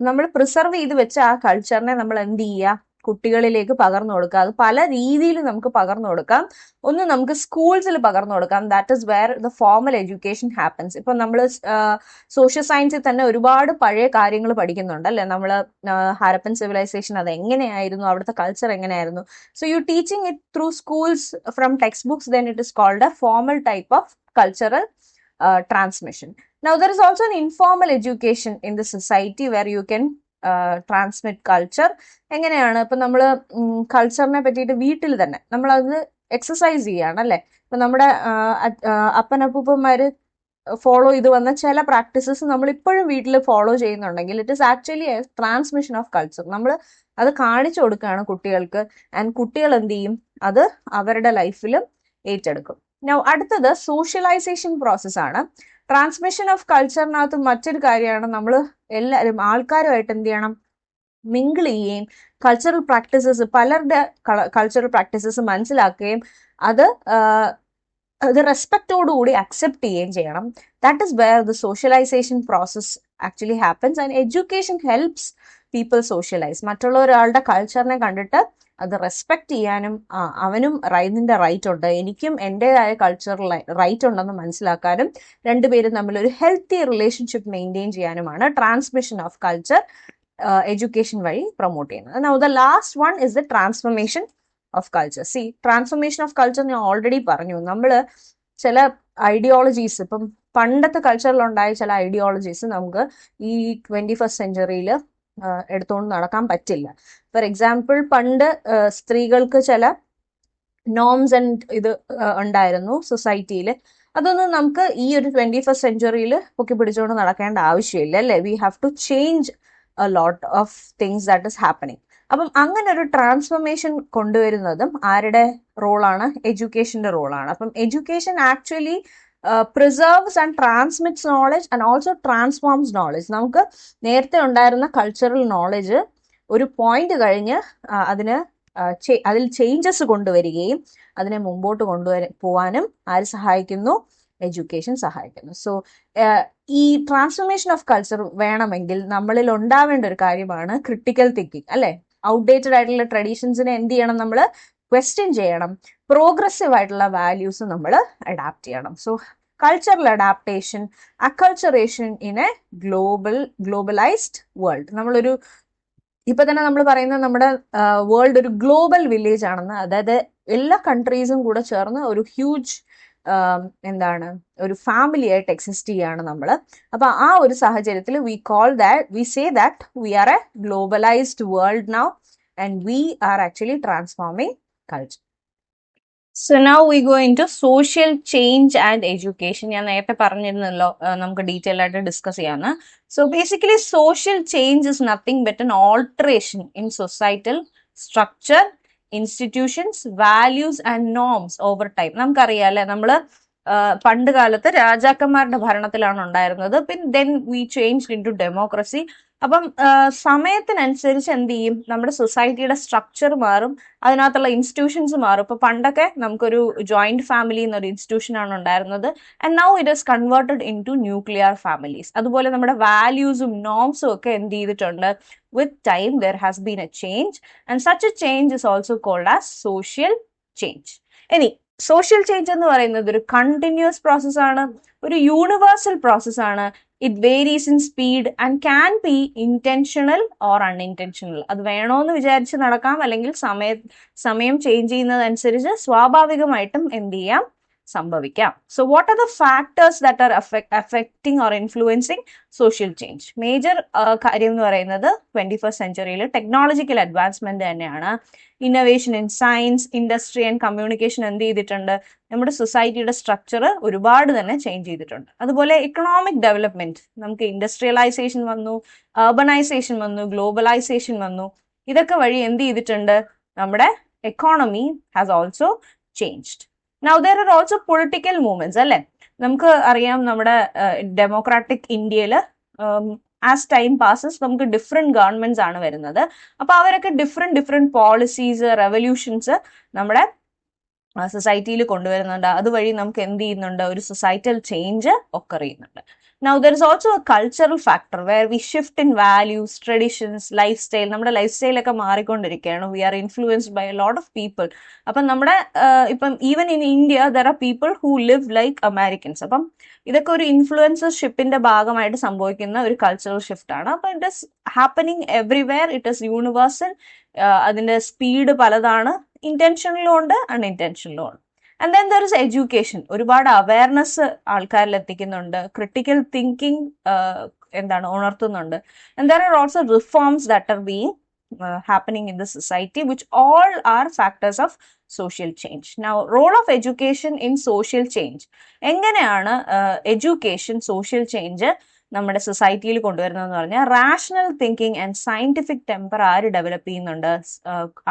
നമ്മൾ പ്രിസർവ് ചെയ്ത് വെച്ച ആ കൾച്ചറിനെ നമ്മൾ എന്ത് ചെയ്യുക, കുട്ടികളിലേക്ക് പകർന്നു കൊടുക്കുക. അത് പല രീതിയിൽ നമുക്ക് പകർന്നു കൊടുക്കാം. ഒന്ന് നമുക്ക് സ്കൂൾസിൽ പകർന്നു കൊടുക്കാം, that is where the formal education happens. ഇപ്പൊ നമ്മൾ സോഷ്യൽ സയൻസിൽ തന്നെ ഒരുപാട് പഴയ കാര്യങ്ങൾ പഠിക്കുന്നുണ്ട്, അല്ലെ? നമ്മൾ ഹാരപ്പൻ സിവിലൈസേഷൻ അത് എങ്ങനെയായിരുന്നു, അവിടുത്തെ കൾച്ചർ എങ്ങനെയായിരുന്നു. So you teaching it through schools from textbooks, then it is called a formal type of cultural transmission. Now there is also an informal education in the society where you can transmit culture. എങ്ങനെയാണ്? ഇപ്പൊ നമ്മൾ കൾച്ചറിനെ പറ്റിയിട്ട് വീട്ടിൽ തന്നെ നമ്മളത് exercise ചെയ്യാണ്, അല്ലെ? ഇപ്പൊ നമ്മുടെ അപ്പനപ്പൂപ്പന്മാര് ഫോളോ ചെയ്ത് വന്ന ചില പ്രാക്ടീസസ് നമ്മൾ ഇപ്പോഴും വീട്ടിൽ ഫോളോ ചെയ്യുന്നുണ്ടെങ്കിൽ it is actually A transmission of culture. നമ്മൾ അത് കാണിച്ചു കൊടുക്കുകയാണ് കുട്ടികൾക്ക്, ആൻഡ് കുട്ടികൾ എന്ത് ചെയ്യും, അത് അവരുടെ ലൈഫിലും ഏറ്റെടുക്കും. അടുത്തത് സോഷ്യലൈസേഷൻ പ്രോസസ്സാണ്. ട്രാൻസ്മിഷൻ ഓഫ് കൾച്ചറിനകത്ത് മറ്റൊരു കാര്യമാണ്, നമ്മൾ എല്ലാവരും ആൾക്കാരുമായിട്ട് എന്ത് ചെയ്യണം, മിങ്കിൾ ചെയ്യുകയും കൾച്ചറൽ പ്രാക്ടീസസ്, പലരുടെ കൾച്ചറൽ പ്രാക്ടീസസ് മനസ്സിലാക്കുകയും അത് റെസ്പെക്റ്റോടുകൂടി അക്സെപ്റ്റ് ചെയ്യുകയും ചെയ്യണം. That is where the socialization process actually happens. And education helps people socialize. മറ്റുള്ള ഒരാളുടെ കൾച്ചറിനെ കണ്ടിട്ട് അത് റെസ്പെക്ട് ചെയ്യാനും, അവനും ഇതിന്റെ റൈറ്റ് ഉണ്ട്, എനിക്കും എൻ്റെതായ കൾച്ചറൽ റൈറ്റ് ഉണ്ടെന്ന് മനസ്സിലാക്കാനും, രണ്ടുപേരും തമ്മിൽ ഒരു ഹെൽത്തി റിലേഷൻഷിപ്പ് മെയിൻറ്റെയിൻ ചെയ്യാനുമാണ് ട്രാൻസ്മിഷൻ ഓഫ് കൾച്ചർ എഡ്യൂക്കേഷൻ വഴി പ്രൊമോട്ട് ചെയ്യുന്നത്. Now the last one is the transformation of culture. Transformation of culture ഞാൻ ഓൾറെഡി പറഞ്ഞു. നമ്മൾ ചില ഐഡിയോളജീസ്, ഇപ്പം പണ്ടത്തെ കൾച്ചറിലുണ്ടായ ചില ഐഡിയോളജീസ് നമുക്ക് ഈ 21st സെഞ്ചുറിയിൽ എടുത്തുകൊണ്ട് നടക്കാൻ പറ്റില്ല. ഫോർ എക്സാമ്പിൾ, പണ്ട് സ്ത്രീകൾക്ക് ചില നോംസ് ആൻഡ് ഇത് ഉണ്ടായിരുന്നു സൊസൈറ്റിയിൽ. അതൊന്നും നമുക്ക് ഈ ഒരു 21st സെഞ്ചുറിയിൽ പൊക്കി പിടിച്ചുകൊണ്ട് നടക്കേണ്ട ആവശ്യമില്ല, അല്ലേ? We have to change a lot of things that is happening. അപ്പം അങ്ങനെ ഒരു ട്രാൻസ്ഫോർമേഷൻ കൊണ്ടുവരുന്നതും ആരുടെ റോളാണ്? എഡ്യൂക്കേഷന്റെ റോളാണ്. അപ്പം education actually preserves and transmits knowledge and also transforms knowledge. നമുക്ക് നേരത്തെ ഉണ്ടായിരുന്ന കൾച്ചറൽ നോളജ് ഒരു പോയിന്റ് കഴിഞ്ഞ് അതിൽ ചേഞ്ചസ് കൊണ്ടുവരികയും അതിനെ മുമ്പോട്ട് പോവാനും ആര് സഹായിക്കുന്നു? എഡ്യൂക്കേഷൻ സഹായിക്കുന്നു. സോ ഈ ട്രാൻസ്ഫോർമേഷൻ ഓഫ് കൾച്ചർ വേണമെങ്കിൽ നമ്മളിൽ ഉണ്ടാവേണ്ട ഒരു കാര്യമാണ് ക്രിട്ടിക്കൽ തിങ്കിങ്, അല്ലെ? ഔട്ട്ഡേറ്റഡ് ആയിട്ടുള്ള ട്രഡീഷൻസിനെ എന്ത് ചെയ്യണം? നമ്മൾ ക്വസ്റ്റ്യൻ ചെയ്യണം. പ്രോഗ്രസീവ് ആയിട്ടുള്ള വാല്യൂസ് നമ്മൾ അഡാപ്റ്റ് ചെയ്യണം. So cultural adaptation, acculturation in A globalised world. നമ്മളൊരു ഇപ്പൊ തന്നെ നമ്മൾ പറയുന്നത് നമ്മുടെ വേൾഡ് ഒരു ഗ്ലോബൽ വില്ലേജ് ആണെന്ന്. അതായത് എല്ലാ കൺട്രീസും കൂടെ ചേർന്ന് ഒരു ഹ്യൂജ് ഒരു ഫാമിലി ആയിട്ട് എക്സിസ്റ്റ് ചെയ്യാണ് നമ്മൾ. അപ്പൊ ആ ഒരു സാഹചര്യത്തിൽ we say that we are a globalised world now and we are actually transforming culture. So now we go into social change and education. ഞാൻ നേരത്തെ പറഞ്ഞിരുന്നല്ലോ നമുക്ക് ഡീറ്റെയിൽ ആയിട്ട് ഡിസ്കസ് ചെയ്യാമെന്ന്. So basically social change is nothing but an alteration in societal structure, institutions, values and norms over time. നമുക്കറിയാം അല്ലെ, നമ്മള് പണ്ട് കാലത്ത് രാജാക്കന്മാരുടെ ഭരണത്തിലാണ് ഉണ്ടായിരുന്നത്. പിന്നെ then we change into democracy. അപ്പം സമയത്തിനനുസരിച്ച് എന്ത് ചെയ്യും? നമ്മുടെ സൊസൈറ്റിയുടെ സ്ട്രക്ചർ മാറും, അതിനകത്തുള്ള ഇൻസ്റ്റിറ്റ്യൂഷൻസ് മാറും. ഇപ്പൊ പണ്ടൊക്കെ നമുക്കൊരു ജോയിന്റ് ഫാമിലി എന്നൊരു ഇൻസ്റ്റിറ്റ്യൂഷൻ ആണ് ഉണ്ടായിരുന്നത്. And now it is converted into nuclear families. അതുപോലെ നമ്മുടെ വാല്യൂസും നോംസും ഒക്കെ എന്ത് ചെയ്തിട്ടുണ്ട്? With time there has been a change, and such a change is also called as social change. ഇനി സോഷ്യൽ ചേഞ്ച് എന്ന് പറയുന്നത് ഒരു കണ്ടിന്യൂസ് പ്രോസസ് ആണ്, ഒരു യൂണിവേഴ്സൽ പ്രോസസ് ആണ്. It varies in speed and can be intentional or unintentional. അത് വേണോന്ന് വിചാരിച്ച് നടക്കാം, അല്ലെങ്കിൽ സമയം ചേഞ്ച് ചെയ്യുന്നതനുസരിച്ച് സ്വാഭാവികമായിട്ടും എന്ത് ചെയ്യാം? സംഭവിക്കാം. So what are the factors that are affecting or influencing social change? Major കാര്യം എന്ന് പറയുന്നത് 21st സെഞ്ചുറിയിൽ ടെക്നോളജിക്കൽ അഡ്വാൻസ്മെന്റ് തന്നെയാണ്. Innovation in science, industry and communication എന്ത് ചെയ്തിട്ടുണ്ട്? നമ്മുടെ സൊസൈറ്റിയുടെ സ്ട്രക്ചർ ഒരുപാട് തന്നെ ചേഞ്ച് ചെയ്തിട്ടുണ്ട്. അതുപോലെ ഇക്കണോമിക് ഡെവലപ്മെന്റ്, നമുക്ക് ഇൻഡസ്ട്രിയലൈസേഷൻ വന്നു, അർബനൈസേഷൻ വന്നു, ഗ്ലോബലൈസേഷൻ വന്നു. ഇതൊക്കെ വഴി എന്ത് ചെയ്തിട്ടുണ്ട്? നമ്മുടെ economy has also changed. Now there are also political movements, അല്ലെ? നമുക്ക് അറിയാം നമ്മുടെ ഡെമോക്രാറ്റിക് ഇന്ത്യയിൽ ആസ് ടൈം പാസസ് നമുക്ക് ഡിഫറെന്റ് ഗവൺമെന്റ്സ് ആണ് വരുന്നത്. അപ്പൊ അവരൊക്കെ ഡിഫറെന്റ് പോളിസീസ്, റെവല്യൂഷൻസ് നമ്മുടെ സൊസൈറ്റിയിൽ കൊണ്ടുവരുന്നുണ്ട്. അതുവഴി നമുക്ക് എന്ത് ചെയ്യുന്നുണ്ട്? ഒരു സൊസൈറ്റൽ ചേഞ്ച് ഒക്കെ ചെയ്യുന്നുണ്ട്. Now there is also a cultural factor where we shift in values, traditions, lifestyle. നമ്മുടെ ലൈഫ് സ്റ്റൈൽ ഒക്കെ മാറിക്കൊണ്ടിരിക്കുകയാണ്. We are influenced by a lot of people. അപ്പം നമ്മുടെ ഇപ്പം even in India there are people who live like Americans. അപ്പം ഇതൊക്കെ ഒരു ഇൻഫ്ലുവൻസർഷിപ്പിന്റെ ഭാഗമായിട്ട് സംഭവിക്കുന്ന ഒരു കൾച്ചറൽ ഷിഫ്റ്റ് ആണ്. അപ്പം it is happening everywhere, it is universal. അതിന്റെ സ്പീഡ് പലതാണ്, ഇന്റൻഷനിലും ഉണ്ട്, അൺഇൻറ്റൻഷനിലും ഉണ്ട്. And then there is education. ഒരുപാട് അവയർനെസ് ആൾക്കാരിൽ എത്തിക്കുന്നുണ്ട്, ക്രിട്ടിക്കൽ തിങ്കിങ് ഉണർത്തുന്നുണ്ട്. And there are also reforms that are being happening in the society, which all are factors of social change. Now, role of education in social change. എങ്ങനെയാണ് education social change നമ്മുടെ സൊസൈറ്റിയിൽ കൊണ്ടുവരുന്നതെന്ന് പറഞ്ഞാൽ, rational thinking and scientific temper ആര് develop ചെയ്യുന്നുണ്ട്?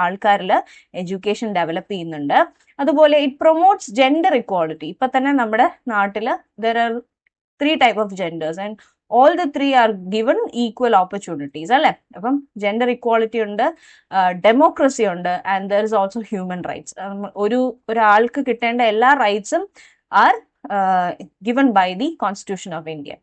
ആൾക്കാരിൽ education develop ചെയ്യുന്നുണ്ട്. അതുപോലെ it promotes gender equality. ഇപ്പൊ തന്നെ നമ്മുടെ നാട്ടില് there are 3 type of genders and all the 3 are given equal opportunities, അല്ലെ? അപ്പം ജെൻഡർ ഇക്വാളിറ്റി ഉണ്ട്, ഡെമോക്രസി ഉണ്ട്, and there is also human rights. ഒരാൾക്ക് കിട്ടേണ്ട എല്ലാ റൈറ്റ്സും R given by the Constitution of India.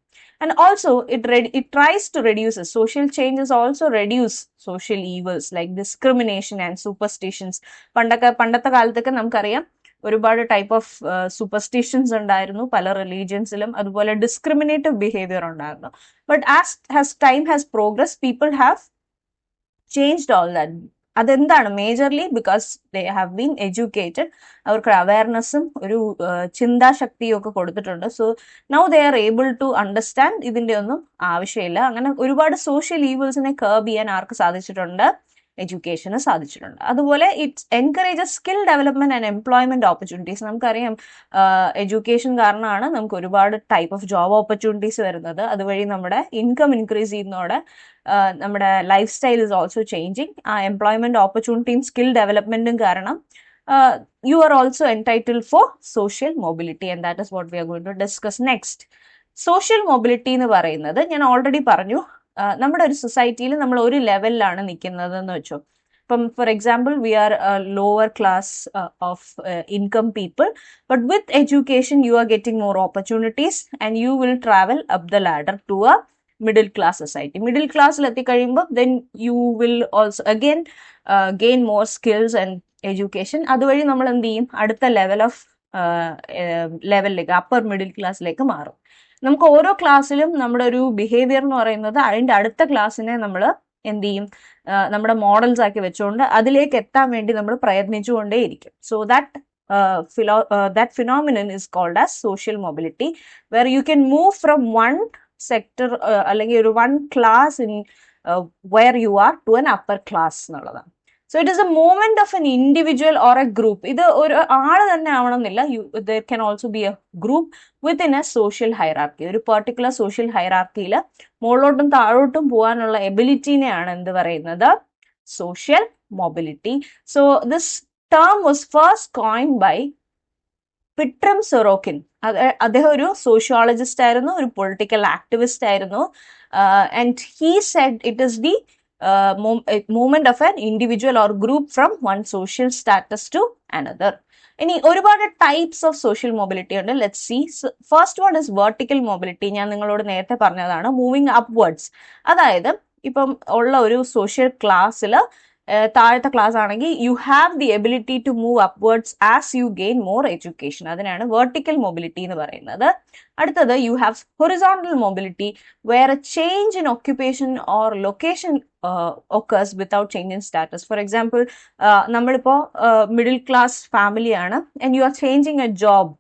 And also it tries to reduce social changes, also reduce social evils like discrimination and superstitions. പണ്ടത്തെ കാലത്തൊക്കെ നമുക്കറിയാം ഒരുപാട് type of superstitions ഉണ്ടായിരുന്നു പല റിലീജിയൻസിലും. അതുപോലെ ഡിസ്ക്രിമിനേറ്റീവ് ബിഹേവിയർ ഉണ്ടായിരുന്നു. But as time has progress, people have changed all that. അതെന്താണ്? Majorly because they have been educated, അവർക്ക് അവയർനെസ്സും ഒരു ചിന്താശക്തിയും ഒക്കെ കൊടുത്തിട്ടുണ്ട്. So now they are able to understand ഇതിന്റെ ഒന്നും ആവശ്യമില്ല. അങ്ങനെ ഒരുപാട് സോഷ്യൽ ഈവിൾസിനെ കർബ് ചെയ്യാൻ ആർക്ക് സാധിച്ചിട്ടുണ്ട്? എഡ്യൂക്കേഷന് സാധിച്ചിട്ടുണ്ട്. അതുപോലെ it's encourages skill development and employment opportunities. നമുക്കറിയാം എഡ്യൂക്കേഷൻ കാരണമാണ് നമുക്ക് ഒരുപാട് ടൈപ്പ് ഓഫ് ജോബ് ഓപ്പർച്യൂണിറ്റീസ് വരുന്നത്. അതുവഴി നമ്മുടെ ഇൻകം ഇൻക്രീസ് ചെയ്യുന്നതോടെ നമ്മുടെ life style is also changing. ആ എംപ്ലോയ്മെന്റ് ഓപ്പർച്യൂണിറ്റിയും സ്കിൽ ഡെവലപ്മെന്റും കാരണം you are also entitled for social mobility, and that is what we are going to discuss next. Social mobility എന്ന് പറയുന്നത് ഞാൻ ഓൾറെഡി പറഞ്ഞു, നമ്മുടെ ഒരു സൊസൈറ്റിയിൽ നമ്മൾ ഒരു ലെവലിലാണ് നിൽക്കുന്നത് എന്ന് വെച്ചോ. ഇപ്പം for example we are lower class of income people, but with education you are getting more opportunities and you will travel up the ladder to a middle class society. Middle ക്ലാസ്സിൽ എത്തിക്കഴിയുമ്പോൾ then you will also again gain more skills and education. അതുവഴി നമ്മൾ എന്ത് ചെയ്യും? അടുത്ത ലെവലിലേക്ക് upper middle ക്ലാസ്സിലേക്ക് മാറും. നമുക്ക് ഓരോ ക്ലാസ്സിലും നമ്മുടെ ഒരു ബിഹേവിയർ എന്ന് പറയുന്നത് അതിൻ്റെ അടുത്ത ക്ലാസ്സിനെ നമ്മൾ എന്ത് ചെയ്യും? നമ്മുടെ മോഡൽസ് ആക്കി വെച്ചുകൊണ്ട് അതിലേക്ക് എത്താൻ വേണ്ടി നമ്മൾ പ്രയത്നിച്ചുകൊണ്ടേയിരിക്കും. So that phenomenon is called as social mobility, where you can move from one sector അല്ലെങ്കിൽ ഒരു one class in where you are to an upper class എന്നുള്ളതാണ്. So it is a movement of an individual or a group. ഇത് ഒരു ആള് തന്നെ ആവണമെന്നില്ല. There can also be a group within a social hierarchy. ഒരു particular social ഹൈറാർക്കിയിൽ മുകളിലോട്ടും താഴോട്ടും പോകാനുള്ള എബിലിറ്റിനെയാണ് എന്ത് പറയുന്നത്? Social mobility. So this term was first coined by Pitirim Sorokin. അദ്ദേഹം ഒരു സോഷ്യോളജിസ്റ്റ് ആയിരുന്നു, ഒരു പൊളിറ്റിക്കൽ ആക്ടിവിസ്റ്റ് ആയിരുന്നു. And he said it is the movement of an individual or group from one social status to another. ഇനി ഒരുപാട് types of social mobility ഉണ്ട്. Let's see. First one is vertical mobility. ഞാൻ നിങ്ങളോട് നേരത്തെ പറഞ്ഞതാണ്, moving upwards. അതായത് ഇപ്പം ഉള്ള ഒരു സോഷ്യൽ ക്ലാസ്സിൽ താഴത്തെ ക്ലാസ് ആണെങ്കിൽ you have the ability to move upwards as you gain more education. അതിനാണ് വെർട്ടിക്കൽ മൊബിലിറ്റി എന്ന് പറയുന്നത്. അടുത്തത് you have horizontal mobility, where a change in occupation or location occurs without change in status. For example, നമ്മളിപ്പോൾ middle class ഫാമിലിയാണ് and you are changing a job,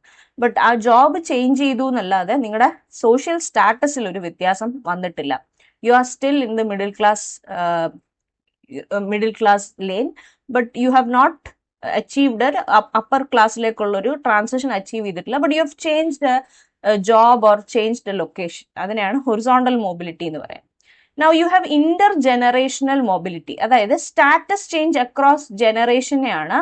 but ആ job change ചെയ്തു എന്നല്ലാതെ നിങ്ങളുടെ social സ്റ്റാറ്റസിൽ ഒരു വ്യത്യാസം വന്നിട്ടില്ല. You are still in the middle class line, but you have not achieved upper ക്ലാസ്സിലേക്കുള്ളൊരു ട്രാൻസിഷൻ അച്ചീവ് ചെയ്തിട്ടില്ല, but you have changed job or changed location. അതിനെയാണ് ഹൊറിസോണ്ടൽ മൊബിലിറ്റി എന്ന് പറയാം. Now you have intergenerational mobility. അതായത് status change across ജനറേഷനെയാണ്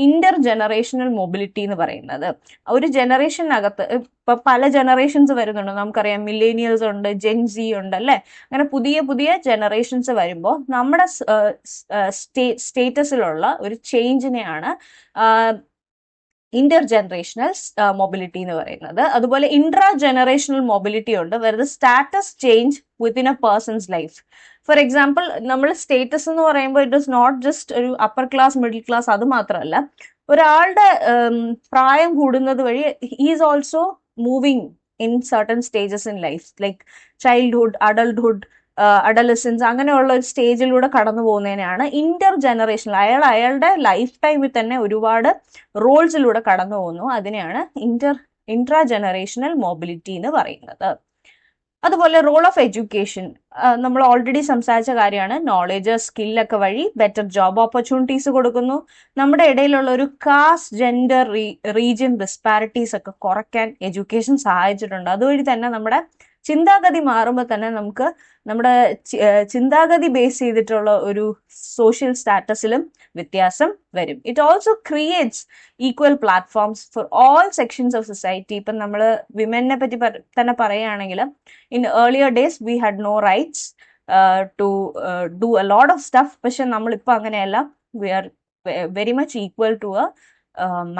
intergenerational mobility എന്ന് പറയുന്നത്. ഒരു ജനറേഷനകത്ത് ഇപ്പൊ പല ജനറേഷൻസ് വരുന്നുണ്ട്. നമുക്കറിയാം മില്ലേനിയൽസ് ഉണ്ട്, ജെൻസി ഉണ്ട്, അല്ലെ? അങ്ങനെ പുതിയ പുതിയ ജനറേഷൻസ് വരുമ്പോൾ നമ്മുടെ സ്റ്റേറ്റസിലുള്ള ഒരു ചേഞ്ചിനെയാണ് ഇന്റർജനറേഷണൽ മൊബിലിറ്റി എന്ന് പറയുന്നത്. അതുപോലെ ഇൻട്രാ ജനറേഷണൽ മൊബിലിറ്റി ഉണ്ട്, വെറുതെ status change within a person's life. Four example, നമ്മൾ സ്റ്റേറ്റസ് എന്ന് പറയുമ്പോൾ ഇറ്റ് ഇസ് നോട്ട് ജസ്റ്റ് ഒരു അപ്പർ ക്ലാസ് മിഡിൽ ക്ലാസ്, അത് മാത്രമല്ല ഒരാളുടെ പ്രായം കൂടുന്നത് വഴി is also moving in certain stages in life, like childhood, adulthood, adolescence, അങ്ങനെയുള്ള ഒരു സ്റ്റേജിലൂടെ കടന്നു പോകുന്നതിനാണ് ഇന്റർ ജനറേഷണൽ. അയാളുടെ ലൈഫ് ടൈമിൽ തന്നെ ഒരുപാട് റോൾസിലൂടെ കടന്നു പോകുന്നു. അതിനെയാണ് ഇൻട്രാ ജനറേഷണൽ മൊബിലിറ്റി എന്ന് പറയുന്നത്. അതുപോലെ റോൾ ഓഫ് എഡ്യൂക്കേഷൻ നമ്മൾ ഓൾറെഡി സംസാരിച്ച കാര്യമാണ്. നോളേജ്, സ്കില്ലൊക്കെ വഴി ബെറ്റർ ജോബ് ഓപ്പർച്യൂണിറ്റീസ് കൊടുക്കുന്നു. നമ്മുടെ ഇടയിലുള്ള ഒരു കാസ്റ്റ്, ജെൻഡർ, റീജിയൻ ഡിസ്പാരിറ്റീസ് ഒക്കെ കുറയ്ക്കാൻ എഡ്യൂക്കേഷൻ സഹായിച്ചിട്ടുണ്ട്. അതുവഴി തന്നെ നമ്മുടെ ചിന്താഗതി മാറുമ്പോൾ തന്നെ നമുക്ക് നമ്മുടെ ചിന്താഗതി ബേസ് ചെയ്തിട്ടുള്ള ഒരു സോഷ്യൽ സ്റ്റാറ്റസിലും വ്യത്യാസം വരും. It also creates equal platforms for all sections of society. ഇപ്പം നമ്മൾ വിമനെ പറ്റി തന്നെ പറയുകയാണെങ്കിൽ, in earlier days we had no rights to do a lot of stuff. പക്ഷെ നമ്മളിപ്പോൾ അങ്ങനെയല്ല, we are very much equal to a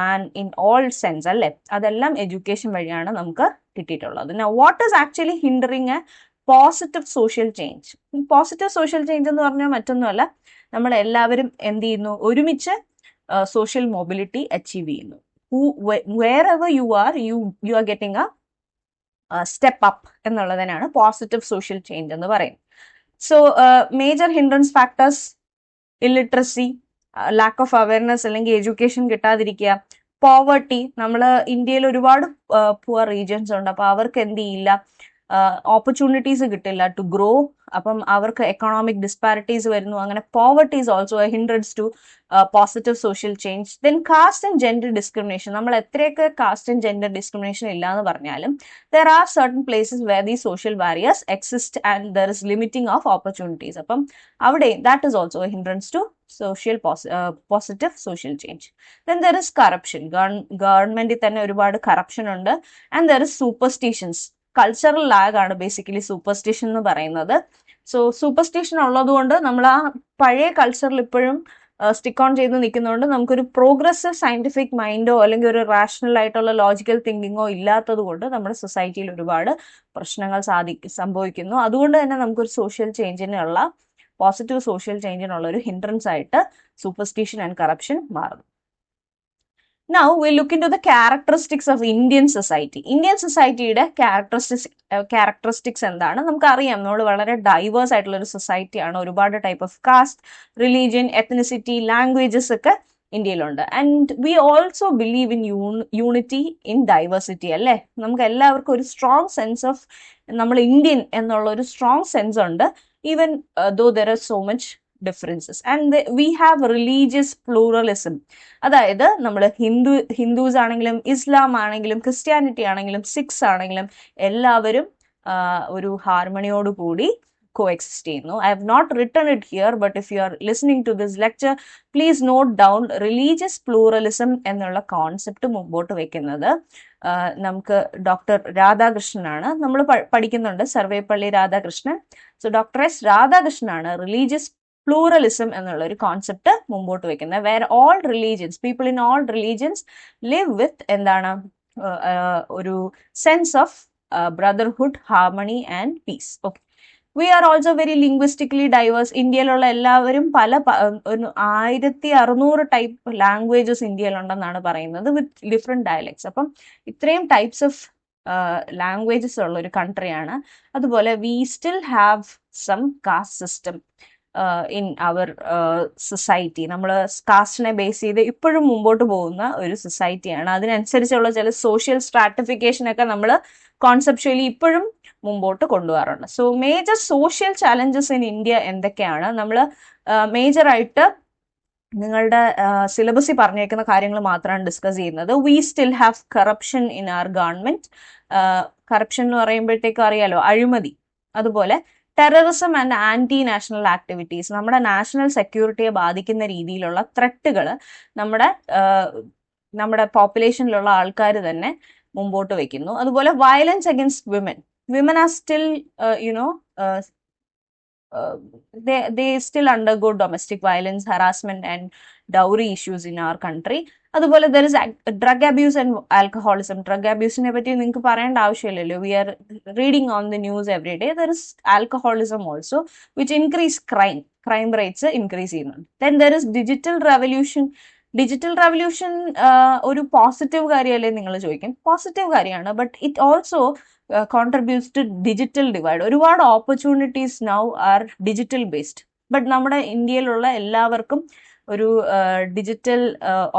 man in all sense, അല്ലേ? അതെല്ലാം എഡ്യൂക്കേഷൻ വഴിയാണ് നമുക്ക് കിട്ടിയിട്ടുള്ളത്. Now, what is actually hindering a positive social change? Positive social change എന്ന് പറഞ്ഞാൽ മറ്റൊന്നുമല്ല, നമ്മൾ എല്ലാവരും എന്ത് ചെയ്യുന്നു? ഒരുമിച്ച് സോഷ്യൽ മൊബിലിറ്റി അച്ചീവ് ചെയ്യുന്നു. wherever you are getting a step up എന്നുള്ളതിനാണ് പോസിറ്റീവ് സോഷ്യൽ ചേഞ്ച് എന്ന് പറയുന്നത്. So major hindrance factors illiteracy, lack of awareness അല്ലെങ്കിൽ എഡ്യൂക്കേഷൻ കിട്ടാതിരിക്കുക, പോവർട്ടി. നമ്മൾ ഇന്ത്യയിൽ ഒരുപാട് പുവർ റീജിയൻസ് ഉണ്ട്, അപ്പൊ അവർക്ക് എന്ത് ചെയ്യില്ല, ഓപ്പർച്യൂണിറ്റീസ് കിട്ടില്ല ടു ഗ്രോ. അപ്പം അവർക്ക് എക്കണോമിക് ഡിസ്പാരിറ്റീസ് വരുന്നു. അങ്ങനെ poverty is also a hindrance to positive social change. Then caste and gender discrimination. നമ്മൾ എത്രയൊക്കെ കാസ്റ്റ് ആൻഡ് ജെൻഡർ ഡിസ്ക്രിമിനേഷൻ ഇല്ല എന്ന് പറഞ്ഞാലും there are certain places where these social barriers exist and there is limiting of opportunities. അപ്പം അവിടെ that is also a hindrance to positive social change. Then there is corruption. ഗവൺമെന്റിൽ തന്നെ ഒരുപാട് corruption ഉണ്ട്. and there is superstitions. Cultural lag ആണ് basically superstition എന്ന് പറയുന്നത്. So superstition ഉള്ളതുകൊണ്ട് നമ്മൾ ആ പഴയ കൾച്ചറിൽ ഇപ്പോഴും സ്റ്റിക്ക് ഓൺ ചെയ്ത് നിൽക്കുന്നതുകൊണ്ട് നമുക്കൊരു പ്രോഗ്രസീവ് സയന്റിഫിക് മൈൻഡോ അല്ലെങ്കിൽ ഒരു റാഷണൽ ആയിട്ടുള്ള ലോജിക്കൽ തിങ്കിങ്ങോ ഇല്ലാത്തത് കൊണ്ട് നമ്മുടെ സൊസൈറ്റിയിൽ ഒരുപാട് പ്രശ്നങ്ങൾ സംഭവിക്കുന്നു. അതുകൊണ്ട് തന്നെ നമുക്കൊരു സോഷ്യൽ ചേഞ്ചിനുള്ള പോസിറ്റീവ് സോഷ്യൽ ചേഞ്ചിനുള്ള ഒരു ഹിൻഡ്രൻസ് ആയിട്ട് സൂപ്പർസ്റ്റിഷൻ ആൻഡ് കറപ്ഷൻ മാറുന്നു. Now we'll look into the characteristics of Indian society. Indian societyയുടെ characteristics എന്താണ്? നമുക്കറിയാം, നമ്മൾ വളരെ ഡൈവേഴ്സ് ആയിട്ടുള്ള ഒരു സൊസൈറ്റിയാണ്. ഒരുപാട് type of caste, religion, ethnicity, languages ഒക്കെ ഇന്ത്യയിലുണ്ട്. And we also believe in unity in diversity, അല്ലേ? നമുക്ക് എല്ലാവർക്കും ഒരു സ്ട്രോങ് സെൻസ് ഓഫ് നമ്മൾ ഇന്ത്യൻ എന്നുള്ള ഒരു സ്ട്രോങ് സെൻസ് ഉണ്ട്, even though there are so much differences. And we have religious pluralism. അതായത് നമ്മൾ ഹിന്ദുസ് ആണെങ്കിലും ഇസ്ലാം ആണെങ്കിലും ക്രിസ്ത്യാനിറ്റി ആണെങ്കിലും സിഖ്സ് ആണെങ്കിലും എല്ലാവരും ഒരു ഹാർമണിയോടുകൂടി കോഎക്സിസ്റ്റ് ചെയ്യുന്നു. I have not written it here, but if you are listening to this lecture please note down religious pluralism എന്നുള്ള കോൺസെപ്റ്റ് മുമ്പോട്ട് വെക്കുന്നത് നമുക്ക് ഡോക്ടർ രാധാകൃഷ്ണനാണ്. നമ്മൾ പഠിക്കുന്നുണ്ട് Sarvepalli Radhakrishnan. So doctor S രാധാകൃഷ്ണനാണ് റിലീജിയസ് പ്ലൂറലിസം എന്നുള്ള ഒരു കോൺസെപ്റ്റ് മുമ്പോട്ട് വെക്കുന്നത്. Where all religions, people in all religions live with എന്താണ് ഒരു sense of brotherhood, harmony and peace. Okay, we are also very linguistically diverse. ഇന്ത്യയിലുള്ള എല്ലാവരും പല 1600 ടൈപ്പ് ലാംഗ്വേജസ് ഇന്ത്യയിലുണ്ടെന്നാണ് പറയുന്നത്, വിത്ത് ഡിഫറെന്റ് ഡയലക്ട്സ്. അപ്പം ഇത്രയും ടൈപ്സ് ഓഫ് ലാംഗ്വേജസ് ഉള്ള ഒരു കൺട്രിയാണ്. അതുപോലെ we still have some caste system in our society. നമ്മൾ കാസ്റ്റിനെ ബേസ് ചെയ്ത് ഇപ്പോഴും മുമ്പോട്ട് പോകുന്ന ഒരു സൊസൈറ്റിയാണ്. അതിനനുസരിച്ചുള്ള ചില സോഷ്യൽ സ്ട്രാറ്റിഫിക്കേഷൻ ഒക്കെ നമ്മൾ കോൺസെപ്ച്വലി ഇപ്പോഴും മുമ്പോട്ട് കൊണ്ടുപോകാറുണ്ട്. So major social challenges in India എന്തൊക്കെയാണ്? നമ്മൾ മേജറായിട്ട് നിങ്ങളുടെ സിലബസിൽ പറഞ്ഞേക്കുന്ന കാര്യങ്ങൾ മാത്രമാണ് ഡിസ്കസ് ചെയ്യുന്നത്. We still have corruption in our government. Corruption എന്ന് പറയുമ്പോഴത്തേക്കും അറിയാലോ, അഴിമതി. അതുപോലെ terrorism and anti national activities, നമ്മുടെ നാഷണൽ സെക്യൂരിറ്റിയെ ബാധിക്കുന്ന രീതിയിലുള്ള ത്രെട്ടുകൾ നമ്മുടെ പോപ്പുലേഷനിലുള്ള ആൾക്കാർ തന്നെ മുമ്പോട്ട് വെക്കുന്നു. അതുപോലെ violence against women are still they still undergo domestic violence, harassment and dowry issues in our country. അതുപോലെ there is drug abuse and alcoholism. drug abuseനെ പറ്റി നിങ്ങൾക്ക് പറയേണ്ട ആവശ്യമില്ലല്ലോ. we are reading on the news every day. there is alcoholism also which increase crime rates increase ചെയ്യുന്നുണ്ട്. then there is digital revolution. ഒരു positive കാര്യമല്ലേ നിങ്ങൾ ചോദിക്കും. പോസിറ്റീവ് കാര്യമാണ്, but it also contributes to digital divide. ഒരുപാട് opportunities now are digital based. ബട്ട് നമ്മുടെ ഇന്ത്യയിലുള്ള എല്ലാവർക്കും ഒരു ഡിജിറ്റൽ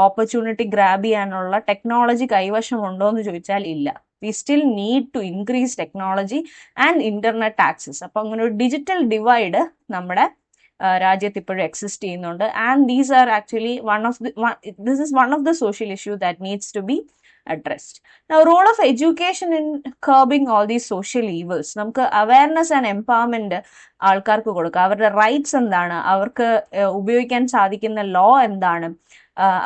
ഓപ്പർച്യൂണിറ്റി ഗ്രാബ് ചെയ്യാനുള്ള ടെക്നോളജി കൈവശമുണ്ടോ എന്ന് ചോദിച്ചാൽ ഇല്ല. We still need to increase technology and internet access. അപ്പം അങ്ങനെ ഒരു ഡിജിറ്റൽ ഡിവൈഡ് നമ്മുടെ രാജ്യത്ത് ഇപ്പോഴും എക്സിസ്റ്റ് ചെയ്യുന്നുണ്ട്. And these are actually this is one of the social issue that needs to be addressed. Now, role of education in curbing all these social evils. നമുക്ക് awareness and empowerment ആൾക്കാർക്ക് കൊടുക്കുക. അവരുടെ rights എന്താണ്, അവർക്ക് ഉപയോഗിക്കാൻ സാധിക്കുന്ന law എന്താണ്,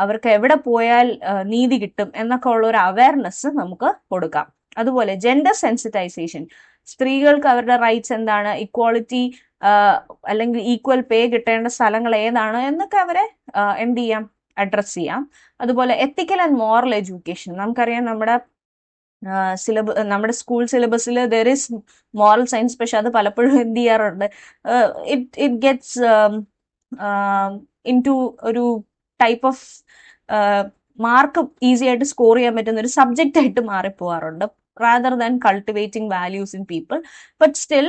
അവർക്ക് എവിടെ പോയാൽ നീതി കിട്ടും എന്നൊക്കെ ഉള്ള ഒരു അവയർനെസ് നമുക്ക് കൊടുക്കാം. അതുപോലെ ജെൻഡർ സെൻസിറ്റൈസേഷൻ, സ്ത്രീകൾക്ക് അവരുടെ റൈറ്റ്സ് എന്താണ്, ഇക്വാളിറ്റി അല്ലെങ്കിൽ ഈക്വൽ പേ കിട്ടേണ്ട സ്ഥലങ്ങൾ ഏതാണ് എന്നൊക്കെ അവരെ എന്ത് ചെയ്യാം, അഡ്രസ് ചെയ്യാം. അതുപോലെ എത്തിക്കൽ ആൻഡ് മോറൽ എഡ്യൂക്കേഷൻ. നമുക്കറിയാം നമ്മുടെ സ്കൂൾ സിലബസിൽ ദർ ഈസ് മോറൽ സയൻസ്, പക്ഷെ അത് പലപ്പോഴും എന്ത് ചെയ്യാറുണ്ട്, ഇറ്റ് ഗെറ്റ്സ് ഇൻ ടു ഒരു ടൈപ്പ് ഓഫ് മാർക്ക് ഈസി ആയിട്ട് സ്കോർ ചെയ്യാൻ പറ്റുന്ന ഒരു സബ്ജക്റ്റ് ആയിട്ട് മാറിപ്പോവാറുണ്ട്. rather than cultivating values in people. But still,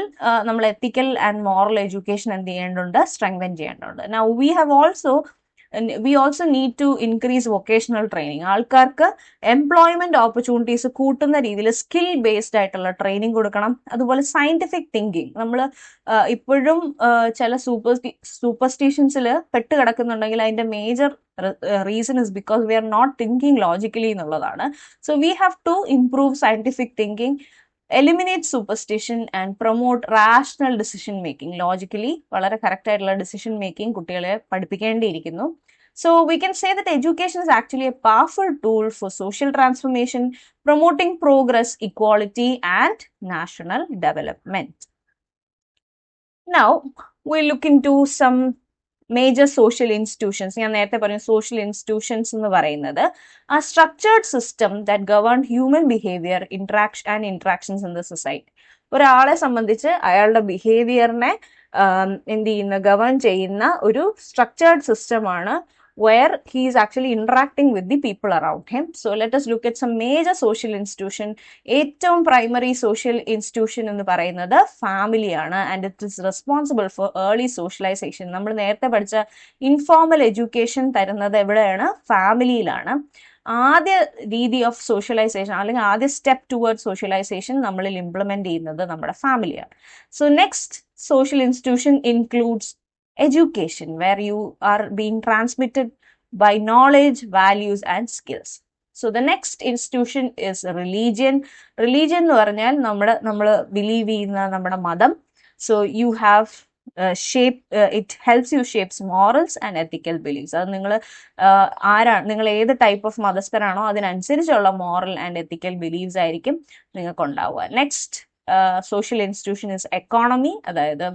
നമ്മൾ ethical and moral education എന്ത് ചെയ്യേണ്ടതുണ്ട്, strengthen ചെയ്യേണ്ടതുണ്ട്. Now we also need to increase vocational training. ആൾക്കാർക്ക് എംപ്ലോയ്മെന്റ് ഓപ്പർച്യൂണിറ്റീസ് കൂട്ടുന്ന രീതിയിൽ സ്കിൽ ബേസ്ഡ് ആയിട്ടുള്ള ട്രെയിനിങ് കൊടുക്കണം. അതുപോലെ സയന്റിഫിക് തിങ്കിങ്, നമ്മൾ ഇപ്പോഴും ചില സൂപ്പർസ്റ്റിഷൻസിൽ പെട്ട് കിടക്കുന്നുണ്ടെങ്കിൽ അതിന്റെ major reason is because we are not thinking logically എന്നുള്ളതാണ്. So we have to improve scientific thinking, eliminate superstition and promote rational decision making. Logically വളരെ കറക്റ്റ് ആയിട്ടുള്ള decision making കുട്ടികളെ പഠിപ്പിക്കേണ്ടിയിരിക്കുന്നു. So we can say that education is actually a powerful tool for social transformation, promoting progress, equality and national development. Now we'll look into some major social institutions. ഞാൻ നേരത്തെ പറഞ്ഞു social institutions എന്ന് പറയുന്നത് a structured system that govern human behavior, interactions in the society. ഒരാളെ സംബന്ധിച്ച് അയാളുടെ ബിഹേവിയറിനെ എന്ത് ചെയ്യുന്ന, ഗവേൺ ചെയ്യുന്ന ഒരു സ്ട്രക്ചേർഡ് സിസ്റ്റമാണ് where he is actually interacting with the people around him. So let us look at some major social institution. ഏറ്റവും primary social institution എന്ന് പറയുന്നത് family ആണ്, and it is responsible for early socialization. നമ്മൾ നേരത്തെ പഠിച്ച informal education തരുന്നത് എവിടെയാണ്, ഫാമിലിയിലാണ്. ആദ്യ രീതി ഓഫ് സോഷ്യലൈസേഷൻ അല്ലെങ്കിൽ ആദ്യ സ്റ്റെപ്പ് ടുവേർഡ് സോഷ്യലൈസേഷൻ നമ്മളിൽ ഇംപ്ലിമെന്റ് ചെയ്യുന്നത് നമ്മുടെ ഫാമിലിയാണ്. So next social institution includes education, where you are being transmitted by knowledge, values and skills. So the next institution is religion. Religion എന്ന് പറഞ്ഞാൽ നമ്മൾ ബിലീവ് ചെയ്യുന്ന നമ്മുടെ മതം. So you have it helps you shapes morals and ethical beliefs. അത് നിങ്ങൾ നിങ്ങൾ ഏത് ടൈപ്പ് ഓഫ് മതസ്ഥരാണോ അതിനനുസരിച്ചുള്ള മോറൽ ആൻഡ് എത്തിക്കൽ ബിലീവ്സ് ആയിരിക്കും നിങ്ങൾക്ക് ഉണ്ടാവുക. Next social institution is economy. അതായത്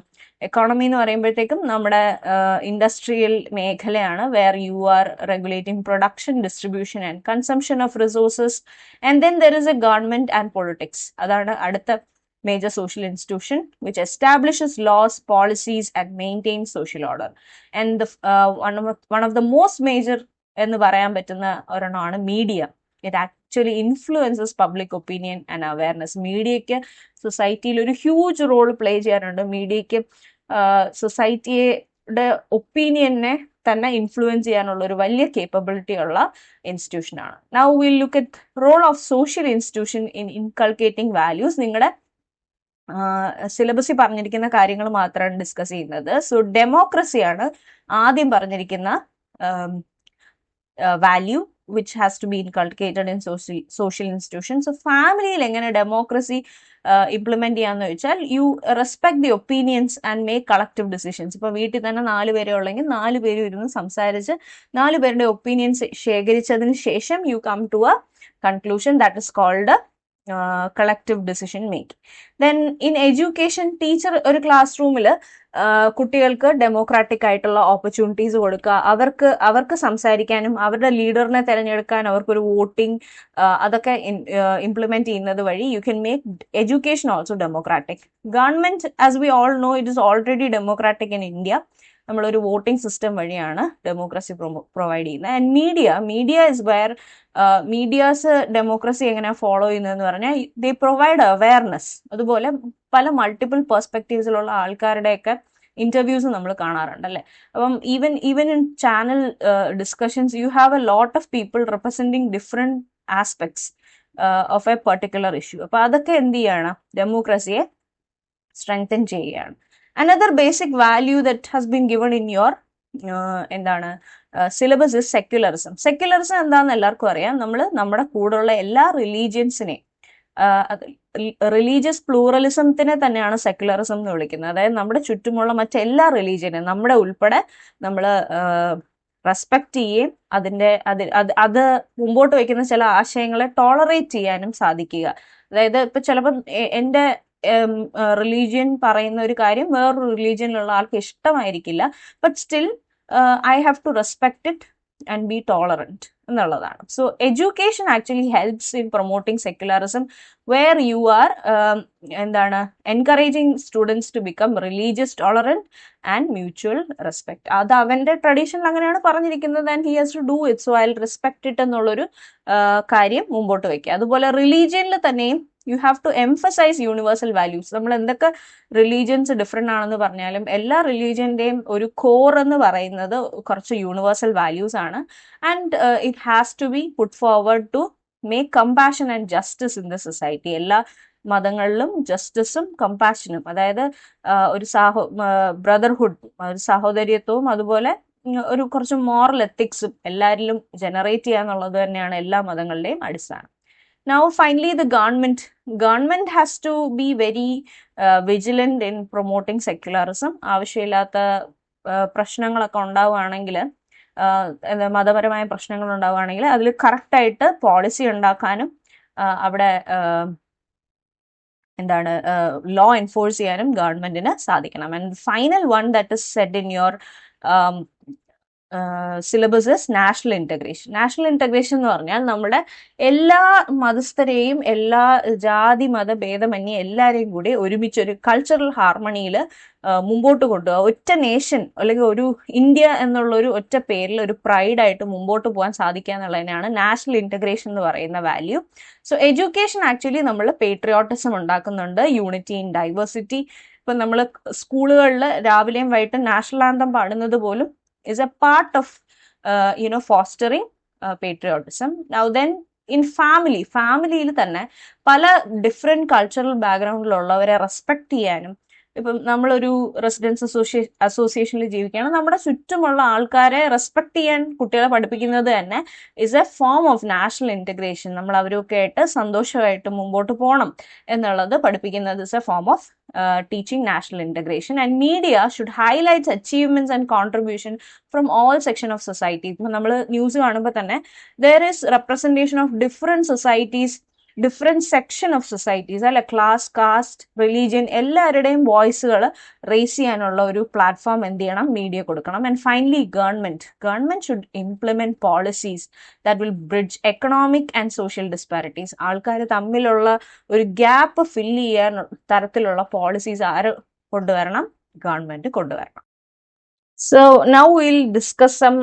എക്കോണമി എന്ന് പറയുമ്പോഴത്തേക്കും നമ്മുടെ ഇൻഡസ്ട്രിയൽ മേഖലയാണ്, where you are regulating production, distribution and consumption of resources. And then there is a government and politics. അതാണ് അടുത്ത major social institution, which establishes laws, policies and maintains social order. And one of the most major എന്ന് പറയാൻ പറ്റുന്ന ഒരെണ്ണമാണ് media. It actually influences public opinion and awareness. മീഡിയയ്ക്ക് സൊസൈറ്റിയിൽ ഒരു huge role play ചെയ്യാറുണ്ട്. മീഡിയയ്ക്ക് സൊസൈറ്റിയുടെ ഒപ്പീനിയനെ തന്നെ ഇൻഫ്ലുവൻസ് ചെയ്യാനുള്ള ഒരു വലിയ കേപ്പബിലിറ്റി ഉള്ള ഇൻസ്റ്റിറ്റ്യൂഷനാണ്. Now will look at role of social institution in inculcating values. നിങ്ങളുടെ സിലബസിൽ പറഞ്ഞിരിക്കുന്ന കാര്യങ്ങൾ മാത്രമാണ് ഡിസ്കസ് ചെയ്യുന്നത്. സോ ഡെമോക്രസിയാണ് ആദ്യം പറഞ്ഞിരിക്കുന്ന value which has to be inculcated in social institutions. So ഫാമിലിയിൽ എങ്ങനെ ഡെമോക്രസി ഇംപ്ലിമെന്റ് ചെയ്യാന്ന് വെച്ചാൽ you respect the opinions and make collective decisions. ഇപ്പൊ വീട്ടിൽ തന്നെ 4 പേരെ ഉള്ളെങ്കിൽ 4 പേരും ഇരുന്ന് സംസാരിച്ച് 4 പേരുടെ ഒപ്പീനിയൻസ് ശേഖരിച്ചതിന് ശേഷം you come to a conclusion that is called collective decision making. Then in education, teacher ഒരു ക്ലാസ് റൂമിൽ കുട്ടികൾക്ക് ഡെമോക്രാറ്റിക് ആയിട്ടുള്ള ഓപ്പർച്യൂണിറ്റീസ് കൊടുക്കുക, അവർക്ക് സംസാരിക്കാനും അവരുടെ ലീഡറിനെ തിരഞ്ഞെടുക്കാൻ അവർക്കൊരു വോട്ടിംഗ് അതൊക്കെ ഇംപ്ലിമെന്റ് ചെയ്യുന്നത് വഴി you can make education also democratic. Government, as we all no, it is already democratic in India. നമ്മളൊരു വോട്ടിംഗ് സിസ്റ്റം വഴിയാണ് ഡെമോക്രസി പ്രൊവൈഡ് ചെയ്യുന്നത്. And media is where medias democracy എങ്ങനെയാണ് ഫോളോ ചെയ്യുന്നതെന്ന് പറഞ്ഞാൽ ദേ പ്രൊവൈഡ് അവയർനെസ്. അതുപോലെ പല മൾട്ടിപ്പിൾ പെർസ്പെക്റ്റീവ്സിലുള്ള ആൾക്കാരുടെയൊക്കെ ഇന്റർവ്യൂസ് നമ്മൾ കാണാറുണ്ട് അല്ലേ. അപ്പം even in channel discussions you have A lot of people representing different aspects of A particular issue. അപ്പൊ അതൊക്കെ എന്ത് ചെയ്യാണ്, ഡെമോക്രസിയെ സ്ട്രെങ്തൻ ചെയ്യുകയാണ്. Another basic value that has been given in your syllabus is secularism. Secularism എന്താണെന്ന് എല്ലാവർക്കും അറിയാം. നമ്മുടെ കൂടെയുള്ള എല്ലാ റിലീജിയൻസിനെയും റിലീജിയസ് പ്ലൂറലിസത്തിനെ തന്നെയാണ് സെക്യുലറിസം എന്ന് വിളിക്കുന്നത്. അതായത് നമ്മുടെ ചുറ്റുമുള്ള മറ്റെല്ലാ റിലീജിയനെയും നമ്മുടെ ഉൾപ്പെടെ നമ്മൾ റെസ്പെക്ട് ചെയ്യുകയും അത് മുമ്പോട്ട് വയ്ക്കുന്ന ചില ആശയങ്ങളെ ടോളറേറ്റ് ചെയ്യാനും സാധിക്കുക. അതായത് ഇപ്പൊ ചിലപ്പോൾ എൻ്റെ റിലീജിയൻ പറയുന്ന ഒരു കാര്യം വേറൊരു റിലീജിയനിലുള്ള ആൾക്ക് ഇഷ്ടമായിരിക്കില്ല, but still I have to respect it and be tolerant എന്നുള്ളതാണ്. So education actually helps in promoting secularism, where you are encouraging students to become religious tolerant and mutual respect. അത് അവൻ്റെ ട്രഡീഷനിൽ അങ്ങനെയാണ് പറഞ്ഞിരിക്കുന്നത്, and he has to do it, so I will respect it എന്നുള്ളൊരു കാര്യം മുമ്പോട്ട് വയ്ക്കുക. അതുപോലെ റിലീജിയനിൽ തന്നെയും you have to emphasise universal values. നമ്മൾ എന്തൊക്കെ റിലീജിയൻസ് ഡിഫറെൻ്റ് ആണെന്ന് പറഞ്ഞാലും എല്ലാ റിലീജിയൻ്റെയും ഒരു കോർ എന്ന് പറയുന്നത് കുറച്ച് യൂണിവേഴ്സൽ വാല്യൂസ് ആണ്. And it has to be put forward to make compassion and justice in the society. എല്ലാ മതങ്ങളിലും ജസ്റ്റിസും കമ്പാഷനും, അതായത് ഒരു ബ്രദർഹുഡ്, ഒരു സഹോദര്യത്വവും അതുപോലെ ഒരു കുറച്ച് മോറൽ എത്തിക്സും എല്ലാവരിലും ജനറേറ്റ് ചെയ്യുക എന്നുള്ളത് തന്നെയാണ് എല്ലാ മതങ്ങളുടെയും അടിസ്ഥാനം. Now finally the government has to be very vigilant in promoting secularism. ആവശ്യമില്ലാത്ത പ്രശ്നങ്ങളൊക്കെ ഉണ്ടാവുകയാണെങ്കിൽ, മതപരമായ പ്രശ്നങ്ങൾ ഉണ്ടാവുകയാണെങ്കിൽ അതിൽ കറക്റ്റായിട്ട് പോളിസി ഉണ്ടാക്കാനും അവിടെ ലോ എൻഫോഴ്സ് ചെയ്യാനും ഗവൺമെന്റിന് സാധിക്കണം. And final one that is said in your syllabus is national integration. National integration എന്ന് പറഞ്ഞാൽ നമ്മുടെ എല്ലാ മതസ്ഥരെയും, എല്ലാ ജാതി മത ഭേദമന്യേ എല്ലാവരെയും കൂടി ഒരുമിച്ചൊരു കൾച്ചറൽ ഹാർമണിയിൽ മുമ്പോട്ട് കൊണ്ടുപോകുക. ഒറ്റ നേഷൻ അല്ലെങ്കിൽ ഒരു ഇന്ത്യ എന്നുള്ള ഒരു ഒറ്റ പേരിൽ ഒരു പ്രൈഡായിട്ട് മുമ്പോട്ട് പോകാൻ സാധിക്കുക എന്നുള്ളതിനാണ് നാഷണൽ ഇൻറ്റഗ്രേഷൻ എന്ന് പറയുന്ന വാല്യൂ. സോ എഡ്യൂക്കേഷൻ ആക്ച്വലി നമ്മൾ പേട്രിയോട്ടിസം ഉണ്ടാക്കുന്നുണ്ട്, യൂണിറ്റി ഇൻ ഡൈവേഴ്സിറ്റി. ഇപ്പം നമ്മൾ സ്കൂളുകളിൽ രാവിലെയും വൈകിട്ടും നാഷണൽ ആന്തം പാടുന്നത് പോലും is a part of fostering patriotism. Now then in ഫാമിലിയിൽ തന്നെ പല ഡിഫറെന്റ് കൾച്ചറൽ ബാക്ക്ഗ്രൗണ്ടിലുള്ളവരെ റെസ്പെക്ട് ചെയ്യാനും, ഇപ്പം നമ്മളൊരു റെസിഡൻസ് അസോസിയേഷനിൽ ജീവിക്കുകയാണ്, നമ്മുടെ ചുറ്റുമുള്ള ആൾക്കാരെ റെസ്പെക്ട് ചെയ്യാൻ കുട്ടികളെ പഠിപ്പിക്കുന്നത് തന്നെ is A form of national integration. നമ്മൾ അവരൊക്കെ ആയിട്ട് സന്തോഷമായിട്ട് മുമ്പോട്ട് പോകണം എന്നുള്ളത് പഠിപ്പിക്കുന്നത് is A form of teaching national integration. And media should highlight achievements and contribution from all section of society. ഇപ്പം നമ്മൾ ന്യൂസ് കാണുമ്പോൾ തന്നെ there is representation of different societies, different section of societies, അല്ലെ, ക്ലാസ്, കാസ്റ്റ്, റിലീജിയൻ, എല്ലാവരുടെയും വോയിസുകൾ raise ചെയ്യാനുള്ള ഒരു platform എന്ത് ചെയ്യണം, മീഡിയ കൊടുക്കണം. And finally government should implement policies that will bridge economic and social disparities. ആൾക്കാർ തമ്മിലുള്ള ഒരു ഗ്യാപ്പ് ഫില്ല് ചെയ്യാൻ തരത്തിലുള്ള പോളിസീസ് ആര് കൊണ്ടുവരണം? ഗവൺമെന്റ് കൊണ്ടുവരണം. So now we'll discuss some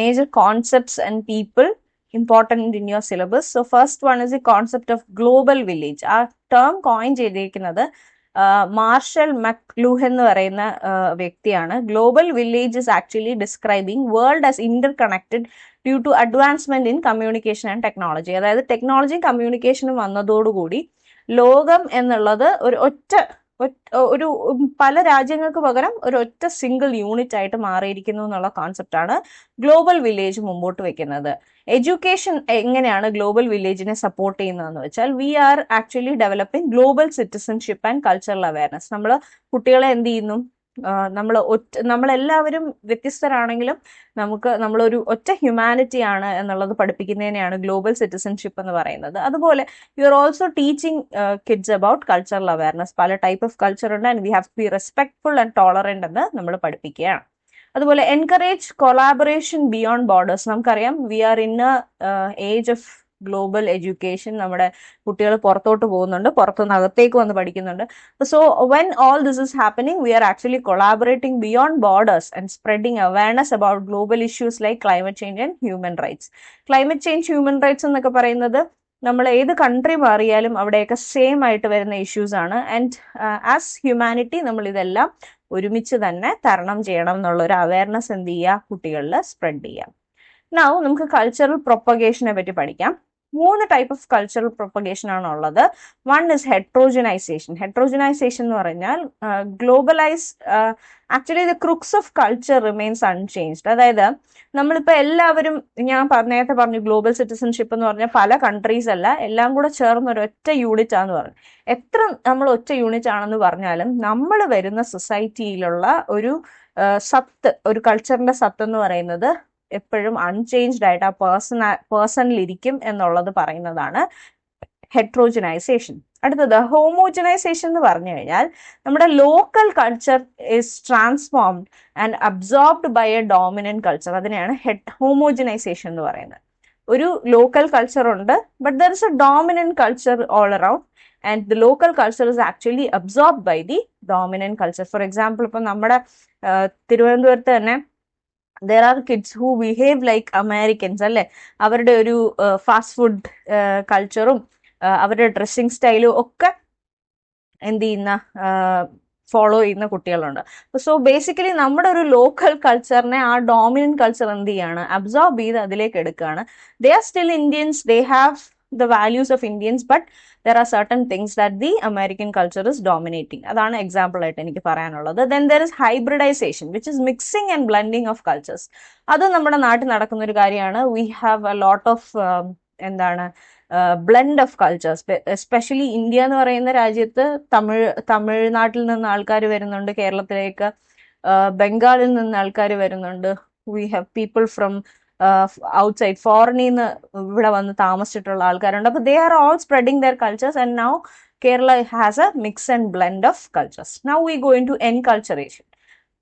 major concepts and people important in your syllabus. So first one is the concept of global village. ആ term coin ചെയ്തിരിക്കുന്നത് മാർഷൽ മക്ലൂഹൻ എന്ന് പറയുന്ന വ്യക്തിയാണ്. Global village is actually describing world as interconnected due to advancement in communication and technology. അതായത് ടെക്നോളജിയും കമ്മ്യൂണിക്കേഷനും വന്നതോടുകൂടി ലോകം എന്നുള്ളത് ഒരു പല രാജ്യങ്ങൾക്ക് പകരം ഒരു ഒറ്റ സിംഗിൾ യൂണിറ്റ് ആയിട്ട് മാറിയിരിക്കുന്നു എന്നുള്ള കോൺസെപ്റ്റാണ് ഗ്ലോബൽ വില്ലേജ് മുമ്പോട്ട് വെക്കുന്നത്. എഡ്യൂക്കേഷൻ എങ്ങനെയാണ് ഗ്ലോബൽ വില്ലേജിനെ സപ്പോർട്ട് ചെയ്യുന്നതെന്ന് വെച്ചാൽ, we are actually developing global citizenship and cultural awareness. നമ്മൾ കുട്ടികളെ എന്ത് ചെയ്യുന്നു, നമ്മളെല്ലാവരും വ്യത്യസ്തരാണെങ്കിലും നമ്മളൊരു ഒറ്റ ഹ്യൂമാനിറ്റി ആണ് എന്നുള്ളത് പഠിപ്പിക്കുന്നതിനെയാണ് ഗ്ലോബൽ സിറ്റിസൺഷിപ്പ് എന്ന് പറയുന്നത്. അതുപോലെ you are also teaching kids about cultural awareness. പല ടൈപ്പ് ഓഫ് കൾച്ചർ ഉണ്ട് and we have to be respectful and tolerant എന്ന് നമ്മൾ പഠിപ്പിക്കുകയാണ്. അതുപോലെ എൻകറേജ് കൊളാബറേഷൻ ബിയോണ്ട് ബോർഡേഴ്സ്. നമുക്കറിയാം we are in age of global education. നമ്മുടെ കുട്ടികൾ പുറത്തോട്ട് പോകുന്നുണ്ട്, പുറത്തുനിന്ന് അകത്തേക്ക് വന്ന് പഠിക്കുന്നുണ്ട്. So when all this is happening, we are actually collaborating beyond borders and spreading awareness about global issues like climate change and human rights. Climate change, human rights എന്നൊക്കെ പറയുന്നത് നമ്മൾ ഏത് കൺട്രി മാറിയാലും അവിടെയൊക്കെ സെയിം ആയിട്ട് വരുന്ന ഇഷ്യൂസ് ആണ്. And as humanity നമ്മൾ ഇതെല്ലാം ഒരുമിച്ച് തന്നെ തരണം ചെയ്യണം എന്നുള്ള ഒരു അവയർനെസ് എന്ത് ചെയ്യുക, കുട്ടികളിൽ സ്പ്രെഡ് ചെയ്യാം. നൗ നമുക്ക് കൾച്ചറൽ പ്രൊപ്പഗേഷനെ പറ്റി പഠിക്കാം. 3 ടൈപ്പ് ഓഫ് കൾച്ചറൽ പ്രൊപ്പഗേഷൻ ആണ് ഉള്ളത്. One is ഹെട്രോജനൈസേഷൻ. ഹെട്രോജനൈസേഷൻ എന്ന് പറഞ്ഞാൽ actually the crux of culture remains unchanged. അതായത് നമ്മളിപ്പോൾ എല്ലാവരും, ഞാൻ നേരത്തെ പറഞ്ഞു ഗ്ലോബൽ സിറ്റിസൺഷിപ്പ് എന്ന് പറഞ്ഞാൽ പല കൺട്രീസ് അല്ല, എല്ലാം കൂടെ ചേർന്ന് ഒരു ഒറ്റ യൂണിറ്റ് ആണെന്ന് പറഞ്ഞു. എത്ര നമ്മൾ ഒറ്റ യൂണിറ്റ് ആണെന്ന് പറഞ്ഞാലും നമ്മൾ വരുന്ന സൊസൈറ്റിയിലുള്ള ഒരു ഒരു കൾച്ചറിന്റെ സത്ത് എന്ന് പറയുന്നത് എപ്പോഴും അൺചേഞ്ച്ഡ് ആയിട്ട് ആ പേഴ്സണിലിരിക്കും എന്നുള്ളത് പറയുന്നതാണ് ഹെട്രോജനൈസേഷൻ. അടുത്തത് ഹോമോജനൈസേഷൻ എന്ന് പറഞ്ഞു കഴിഞ്ഞാൽ നമ്മുടെ local culture is transformed and absorbed by a dominant culture. അതിനെയാണ് ഹോമോജനൈസേഷൻ എന്ന് പറയുന്നത്. ഒരു ലോക്കൽ കൾച്ചർ ഉണ്ട്, but there is a dominant culture all around and the local culture is actually absorbed by the dominant culture. For example, ഇപ്പം നമ്മുടെ തിരുവനന്തപുരത്ത് തന്നെ there are kids who behave like Americans, അല്ലെ? അവരുടെ ഒരു ഫാസ്റ്റ് ഫുഡ് കൾച്ചറും അവരുടെ ഡ്രസ്സിങ് സ്റ്റൈലും ഒക്കെ എന്ത് ചെയ്യുന്ന ഫോളോ ചെയ്യുന്ന കുട്ടികളുണ്ട്. സോ ബേസിക്കലി നമ്മുടെ ഒരു ലോക്കൽ കൾച്ചറിനെ ആ ഡോമിനന്റ് കൾച്ചർ എന്ത് ചെയ്യാണ്, അബ്സോർബ് ചെയ്ത് അതിലേക്ക് എടുക്കുകയാണ്. They are still Indians, they have the values of Indians, but there are certain things that the American culture is dominating. അതാണ് എക്സാമ്പിൾ ആയിട്ട് എനിക്ക് പറയാനുള്ളത്. Then there is hybridization, which is mixing and blending of cultures. അത് നമ്മുടെ നാട്ടിൽ നടക്കുന്ന ഒരു കാര്യമാണ്. We have a lot of എന്താണ് blend of cultures. Especially India എന്ന് പറയുന്ന രാജ്യത്ത് തമിഴ്നാട്ടിൽ നിന്ന് ആൾക്കാർ വരുന്നുണ്ട് കേരളത്തിലേക്ക്, ബംഗാളിൽ നിന്ന് ആൾക്കാർ വരുന്നുണ്ട്. We have people from outside, ഫോറിനിൽ നിന്ന് ഇവിടെ വന്ന് താമസിച്ചിട്ടുള്ള ആൾക്കാരുണ്ട്. അപ്പോൾ they are all spreading their cultures and now Kerala has a mix and blend of cultures. Now we going to enculturation.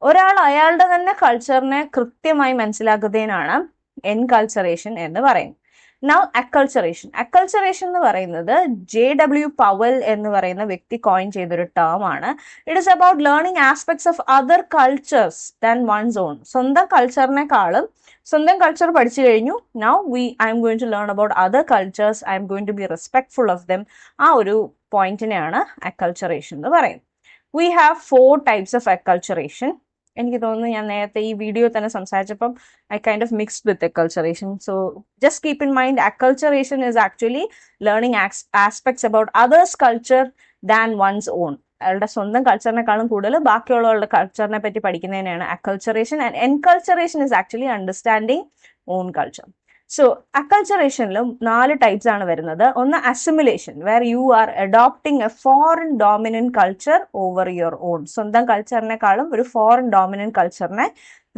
ഒരാൾ അയാളുടെ തന്നെ കൾച്ചറിനെ കൃത്യമായി മനസ്സിലാക്കുന്നതിനാണ് എൻകൾച്ചറേഷൻ എന്ന് പറയുന്നത്. Now acculturation. അക്കൾച്ചറേഷൻ എന്ന് പറയുന്നത് JW പവൽ എന്ന് പറയുന്ന വ്യക്തി കോയിൻ ചെയ്തൊരു ടേം ആണ്. It is about learning aspects of other cultures than one's own. സ്വന്തം കൾച്ചറിനെക്കാളും, സ്വന്തം കൾച്ചർ പഠിച്ചു കഴിഞ്ഞു, now I'm going to learn about other cultures, I'm going to be respectful of them. ആ ഒരു പോയിന്റിനെയാണ് അക്കൾച്ചറേഷൻ എന്ന് പറയുന്നത്. We have 4 types of acculturation. എനിക്ക് തോന്നുന്നു ഞാൻ നേരത്തെ ഈ വീഡിയോ തന്നെ സംസാരിച്ചപ്പം I kind of mixed with acculturation. So just keep in mind, acculturation is actually learning aspects about others culture than one's own. അയാളുടെ സ്വന്തം കൾച്ചറിനെക്കാളും കൂടുതൽ ബാക്കിയുള്ളവരുടെ കൾച്ചറിനെ പറ്റി പഠിക്കുന്നതിനാണ് acculturation. And enculturation is actually understanding own culture. So അക്കൾച്ചറേഷനിലും 4 types ആണ് വരുന്നത്. ഒന്ന് assimilation, where you are adopting a foreign dominant culture over your own. സ്വന്തം കൾച്ചറിനെക്കാളും ഒരു ഫോറിൻ ഡോമിനന്റ് കൾച്ചറിനെ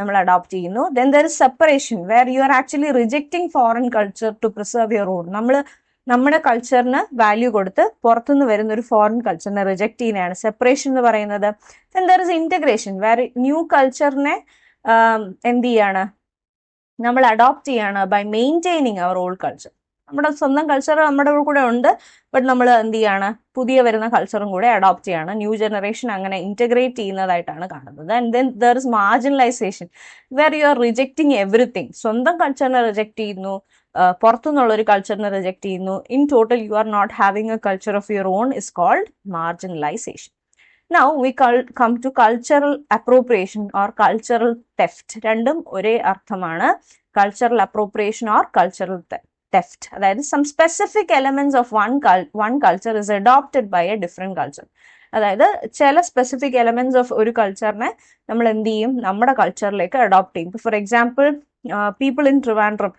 നമ്മൾ അഡോപ്റ്റ് ചെയ്യുന്നു. Then there is separation, where you are actually rejecting foreign culture to preserve your own. നമ്മൾ നമ്മുടെ കൾച്ചറിന് വാല്യൂ കൊടുത്ത് പുറത്തുനിന്ന് വരുന്ന ഒരു ഫോറിൻ കൾച്ചറിനെ റിജക്ട് ചെയ്യുന്നതാണ് സെപ്പറേഷൻ എന്ന് പറയുന്നത്. Then there is integration, where new കൾച്ചറിനെ എന്ത് ചെയ്യാണ്, നമ്മൾ അഡോപ്റ്റ് ചെയ്യാണ് by maintaining our old culture. നമ്മുടെ സ്വന്തം കൾച്ചർ നമ്മുടെ കൂടെ ഉണ്ട്, ബട്ട് നമ്മൾ എന്ത് ചെയ്യാണ്, പുതിയ വരുന്ന കൾച്ചറും കൂടെ അഡോപ്റ്റ് ചെയ്യാണ്. ന്യൂ ജനറേഷൻ അങ്ങനെ ഇന്റഗ്രേറ്റ് ചെയ്യുന്നതായിട്ടാണ് കാണുന്നത്. And then there is marginalisation, where you are rejecting everything. സ്വന്തം കൾച്ചറിനെ റിജക്ട് ചെയ്യുന്നു, പുറത്തുനിന്നുള്ള ഒരു കൾച്ചറിനെ റിജക്ട് ചെയ്യുന്നു. In total you are not having a culture of your own is called marginalisation. Now we come to cultural appropriation or cultural theft. രണ്ടും ഒരേ അർത്ഥമാണ്. cultural appropriation or cultural theft. അതായത് some specific elements of one culture is adopted by a different culture. അതായത് ചില specific elements of ഒരു കൾച്ചറിനെ നമ്മൾ എന്ത് ചെയ്യും, നമ്മുടെ കൾച്ചറിലേക്ക് അഡോപ്റ്റ് ചെയ്യും. For example, people in Trivandrum,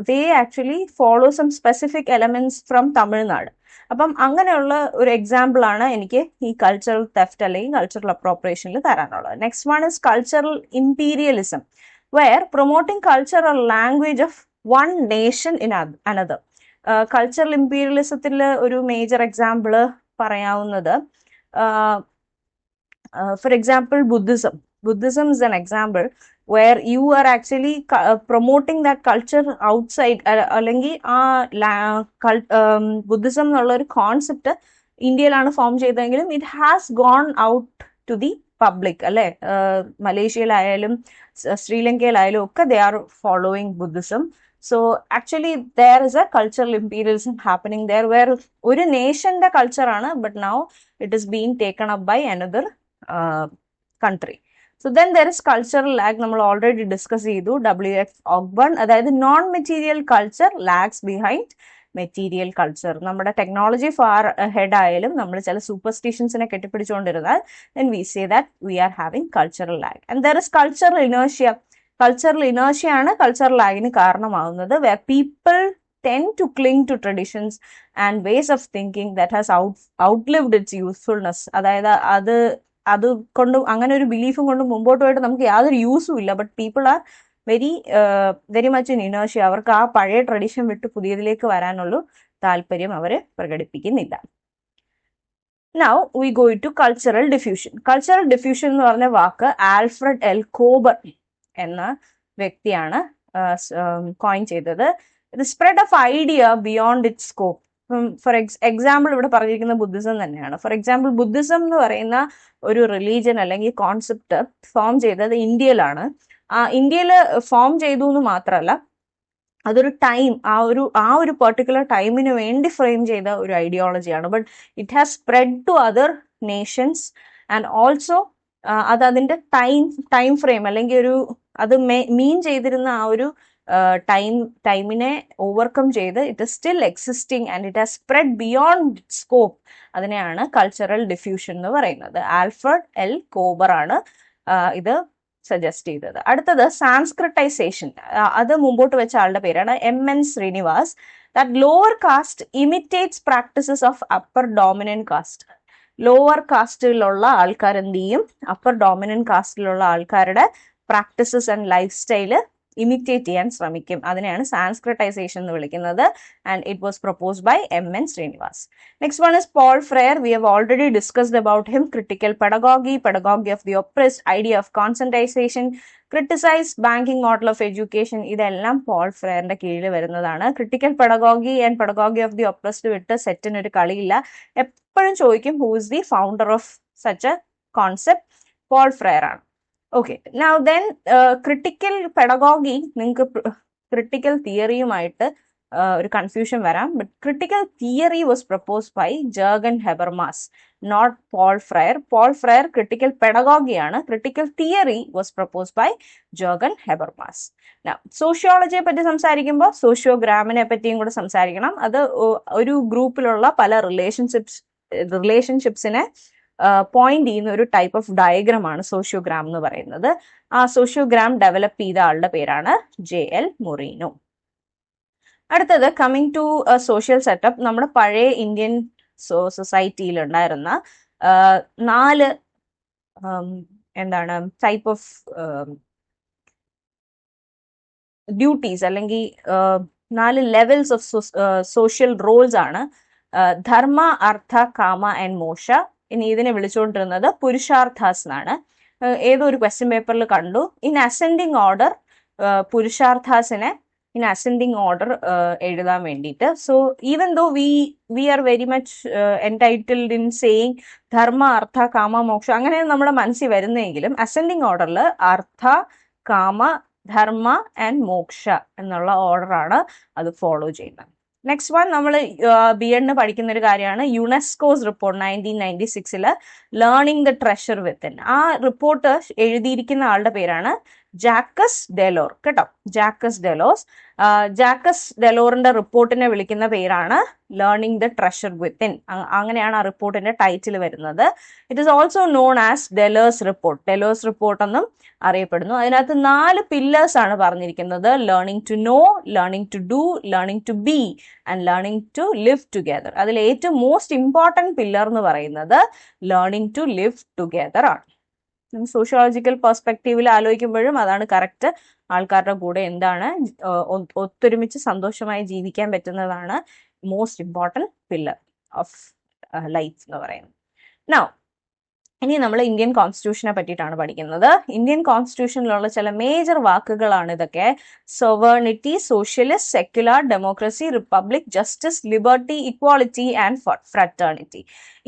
they actually follow some specific elements from Tamil Nadu. അപ്പം അങ്ങനെയുള്ള ഒരു എക്സാമ്പിൾ ആണ് എനിക്ക് ഈ കൾച്ചറൽ തെഫ്റ്റ് അല്ലെങ്കിൽ കൾച്ചറൽ അപ്രോപ്രിയേഷനിൽ തരാനുള്ളത്. Next one is cultural imperialism, where promoting culture or language of one nation in another. Cultural ഇംപീരിയലിസത്തിൽ ഒരു മേജർ എക്സാമ്പിൾ പറയാവുന്നത്, for example Buddhism is an example where you are actually promoting that culture outside. അല്ലെങ്കിൽ Buddhism എന്നുള്ള ഒരു concept ഇന്ത്യയിലാണ് form ചെയ്തതെങ്കിലും it has gone out to the public അല്ലെ. മലേഷ്യയിലായാലും ശ്രീലങ്കയിലായാലും ഒക്കെ they are following Buddhism. So actually there is a cultural imperialism happening there, where ഒരു നേഷന്റെ കൾച്ചറാണ്, but now it is being taken up by another country. So then there is cultural lag. നമ്മൾ already discuss ചെയ്തു, WF Ogburn. അതായത് non material culture lags behind material culture. നമ്മുടെ technology far head ആയാലും നമ്മൾ ചില സൂപ്പർസ്റ്റിഷൻസിനെ കെട്ടിപ്പിടിച്ചുകൊണ്ടിരുന്നാൽ then we say that we are having cultural lag. And there is cultural inertia. Cultural inertia ആണ് cultural lagന് കാരണമാവുന്നത്, where people tend to cling to traditions and ways of thinking that has outlived its usefulness. അതായത് അത് കൊണ്ട് അങ്ങനെ ഒരു ബിലീഫും കൊണ്ട് മുമ്പോട്ട് പോയിട്ട് നമുക്ക് യാതൊരു യൂസും ഇല്ല. But people are very much in inertia. അവർക്ക് ആ പഴയ ട്രഡീഷൻ വിട്ട് പുതിയതിലേക്ക് വരാനുള്ള താല്പര്യം അവർ പ്രകടിപ്പിക്കുന്നില്ല. Now we go to cultural diffusion. Cultural diffusion എന്ന് പറഞ്ഞ വാക്ക് ആൽഫ്രഡ് എൽ കോബർൺ എന്ന വ്യക്തിയാണ് കോയിൻ ചെയ്തത്. The spread of idea beyond it scope. For example ഇവിടെ പറഞ്ഞിരിക്കുന്ന ബുദ്ധിസം തന്നെയാണ്. ഫോർ എക്സാമ്പിൾ, ബുദ്ധിസം എന്ന് പറയുന്ന ഒരു റിലീജിയൻ അല്ലെങ്കിൽ കോൺസെപ്റ്റ് ഫോം ചെയ്തത് ഇന്ത്യയിലാണ്. ഇന്ത്യയിൽ ഫോം ചെയ്തു എന്ന് മാത്രമല്ല, അതൊരു ടൈം, ആ ഒരു പെർട്ടിക്കുലർ ടൈമിന് വേണ്ടി ഫ്രെയിം ചെയ്ത ഒരു ഐഡിയോളജിയാണ്. But it has spread to other nations and also അത് അതിന്റെ ടൈം ഫ്രെയിം അല്ലെങ്കിൽ അത് മീൻ ചെയ്തിരുന്ന ആ ഒരു ടൈമിനെ ഓവർകം ചെയ്ത് it is still existing and it has spread beyond scope. അതിനെയാണ് കൾച്ചറൽ ഡിഫ്യൂഷൻ എന്ന് പറയുന്നത്. ആൽഫ്രഡ് എൽ കോബർ ആണ് ഇത് സജസ്റ്റ് ചെയ്തത്. അടുത്തത് സാൻസ്ക്രിറ്റൈസേഷൻ. അത് മുമ്പോട്ട് വെച്ച ആളുടെ പേരാണ് MN Srinivas. That lower caste imitates practices of upper dominant caste. Lower കാസ്റ്റിലുള്ള ആൾക്കാർ എന്ത് ചെയ്യും? അപ്പർ ഡോമിനന്റ് കാസ്റ്റിലുള്ള ആൾക്കാരുടെ practices and life style imitate ചെയ്യാൻ ശ്രമിക്കും. അതിനെയാണ് സാൻസ്ക്രിറ്റൈസേഷൻ എന്ന് വിളിക്കുന്നത്. And it was proposed by MN Srinivas. Next one is Paul Freire. We have already discussed about him. Critical pedagogy, pedagogy of the oppressed, idea of conscientization, criticize banking model of education, ഇതെല്ലാം Paul ഫ്രെയറിന്റെ കീഴിൽ വരുന്നതാണ്. Critical pedagogy and pedagogy of the oppressed വിട്ട് സെറ്റിന് ഒരു കളിയില്ല. എപ്പോഴും ചോദിക്കും who is the founder of such a concept? Paul Freire ആണ്. Okay, now then critical pedagogy, നിങ്ങൾക്ക് ക്രിട്ടിക്കൽ തിയറിയുമായിട്ട് ഒരു കൺഫ്യൂഷൻ വരാം. But critical theory was proposed by Jürgen Habermas, not Paul Freire. Paul Freire critical പെഡഗോഗിയാണ്. Critical theory was proposed by Jürgen Habermas. സോഷ്യോളജിയെ പറ്റി സംസാരിക്കുമ്പോൾ സോഷ്യോഗ്രാമിനെ പറ്റിയും കൂടെ സംസാരിക്കണം. അത് ഒരു ഗ്രൂപ്പിലുള്ള പല റിലേഷൻഷിപ്സിനെ പോയിന്റ് ചെയ്യുന്ന ഒരു ടൈപ്പ് ഓഫ് ഡയഗ്രാം ആണ് സോഷ്യോഗ്രാം എന്ന് പറയുന്നത്. ആ സോഷ്യോഗ്രാം ഡെവലപ്പ് ചെയ്ത ആളുടെ പേരാണ് JL മൊറീനോ. അടുത്തത് കമ്മിങ് ടു സോഷ്യൽ സെറ്റപ്പ്. നമ്മുടെ പഴയ ഇന്ത്യൻ സൊസൈറ്റിയിൽ ഉണ്ടായിരുന്ന 4 ടൈപ്പ് ഓഫ് ഡ്യൂട്ടീസ് അല്ലെങ്കിൽ 4 ലെവൽസ് ഓഫ് സോഷ്യൽ റോൾസ് ആണ്. ധർമ്മ, അർത്ഥ, കാമ ആൻഡ് മോക്ഷ. ഇനി ഇതിനെ വിളിച്ചുകൊണ്ടിരുന്നത് പുരുഷാർത്ഥാസ് എന്നാണ്. ഏതോ ഒരു ക്വസ്റ്റ്യൻ പേപ്പറിൽ കണ്ടു. ഇൻ അസെൻഡിങ് ഓർഡർ പുരുഷാർത്ഥാസിനെ ഇൻ അസെൻഡിങ് ഓർഡർ എഴുതാൻ വേണ്ടിയിട്ട്. So even though we are very much entitled in saying dharma, artha, kama, മോക്ഷ, അങ്ങനെ നമ്മുടെ മനസ്സിൽ വരുന്നെങ്കിലും അസെൻഡിങ് ഓർഡറിൽ അർത്ഥ, കാമ, ധർമ്മ ആൻഡ് മോക്ഷ എന്നുള്ള ഓർഡറാണ് അത് ഫോളോ ചെയ്യുന്നത്. നെക്സ്റ്റ് വൺ, നമ്മൾ BEd പഠിക്കുന്ന ഒരു കാര്യമാണ് UNESCO's report 1996 learning the treasure within. ആ റിപ്പോർട്ട് എഴുതിയിരിക്കുന്ന ആളുടെ പേരാണ് ജാക്കസ് ഡെലോർ. കേട്ടോ, ജാക്കസ് ഡെലോസ്. ജാക്കസ് ഡെലോറിന്റെ റിപ്പോർട്ടിനെ വിളിക്കുന്ന പേരാണ് ലേണിംഗ് ദ ട്രഷർ വിത്തിൻ. അങ്ങനെയാണ് ആ റിപ്പോർട്ടിന്റെ ടൈറ്റിൽ വരുന്നത്. It is also known as Delors report. Delors report എന്നും അറിയപ്പെടുന്നു. അതിനകത്ത് 4 പില്ലേഴ്സ് ആണ് പറഞ്ഞിരിക്കുന്നത്. Learning to know, learning to do, learning to be and learning to live together. അതിൽ ഏറ്റവും മോസ്റ്റ് ഇമ്പോർട്ടൻറ്റ് പില്ലർ എന്ന് പറയുന്നത് ലേണിംഗ് ടു ലിവ് ടുഗെദർ ആണ്. സോഷ്യോളജിക്കൽ പെർസ്പെക്റ്റീവിൽ ആലോചിക്കുമ്പോഴും അതാണ് കറക്റ്റ്. ആൾക്കാരുടെ കൂടെ എന്താണ് ഒത്തൊരുമിച്ച് സന്തോഷമായി ജീവിക്കാൻ പറ്റുന്നതാണ് most important pillar of life എന്ന് പറയുന്നത്. നൗ ഇനി നമ്മൾ ഇന്ത്യൻ കോൺസ്റ്റിറ്റ്യൂഷനെ പറ്റിയിട്ടാണ് പഠിക്കുന്നത്. ഇന്ത്യൻ കോൺസ്റ്റിറ്റ്യൂഷനിലുള്ള ചില മേജർ വാക്കുകളാണ് ഇതൊക്കെ. Sovereignty, socialist, secular, democracy, republic, justice, liberty, equality and fraternity.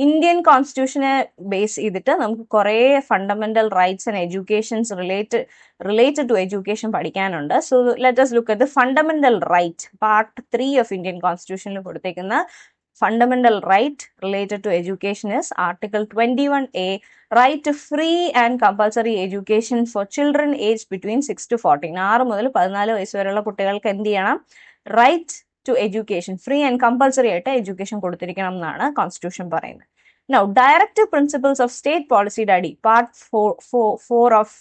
Indian കോൺസ്റ്റിറ്റ്യൂഷനെ ബേസ് ചെയ്തിട്ട് നമുക്ക് കുറേ fundamental rights and educations related to education പഠിക്കാനുണ്ട്. So let us look at the fundamental right. Part 3 of Indian കോൺസ്റ്റിറ്റ്യൂഷനിൽ കൊടുത്തേക്കുന്ന fundamental right related to education is Article 21A, right to free and compulsory education for children aged between 6 to 14. 6 മുതൽ 14 വയസ്സ് വരെയുള്ള കുട്ടികൾക്ക് എന്ത് ചെയ്യണം? Right to education, free and compulsory ആയിട്ട് education കൊടുത്തിരിക്കണം എന്നാണ് കോൺസ്റ്റിറ്റ്യൂഷൻ പറയുന്നത്. Now, directive principles of state policy അടി പാർട്ട് 4 ഓഫ്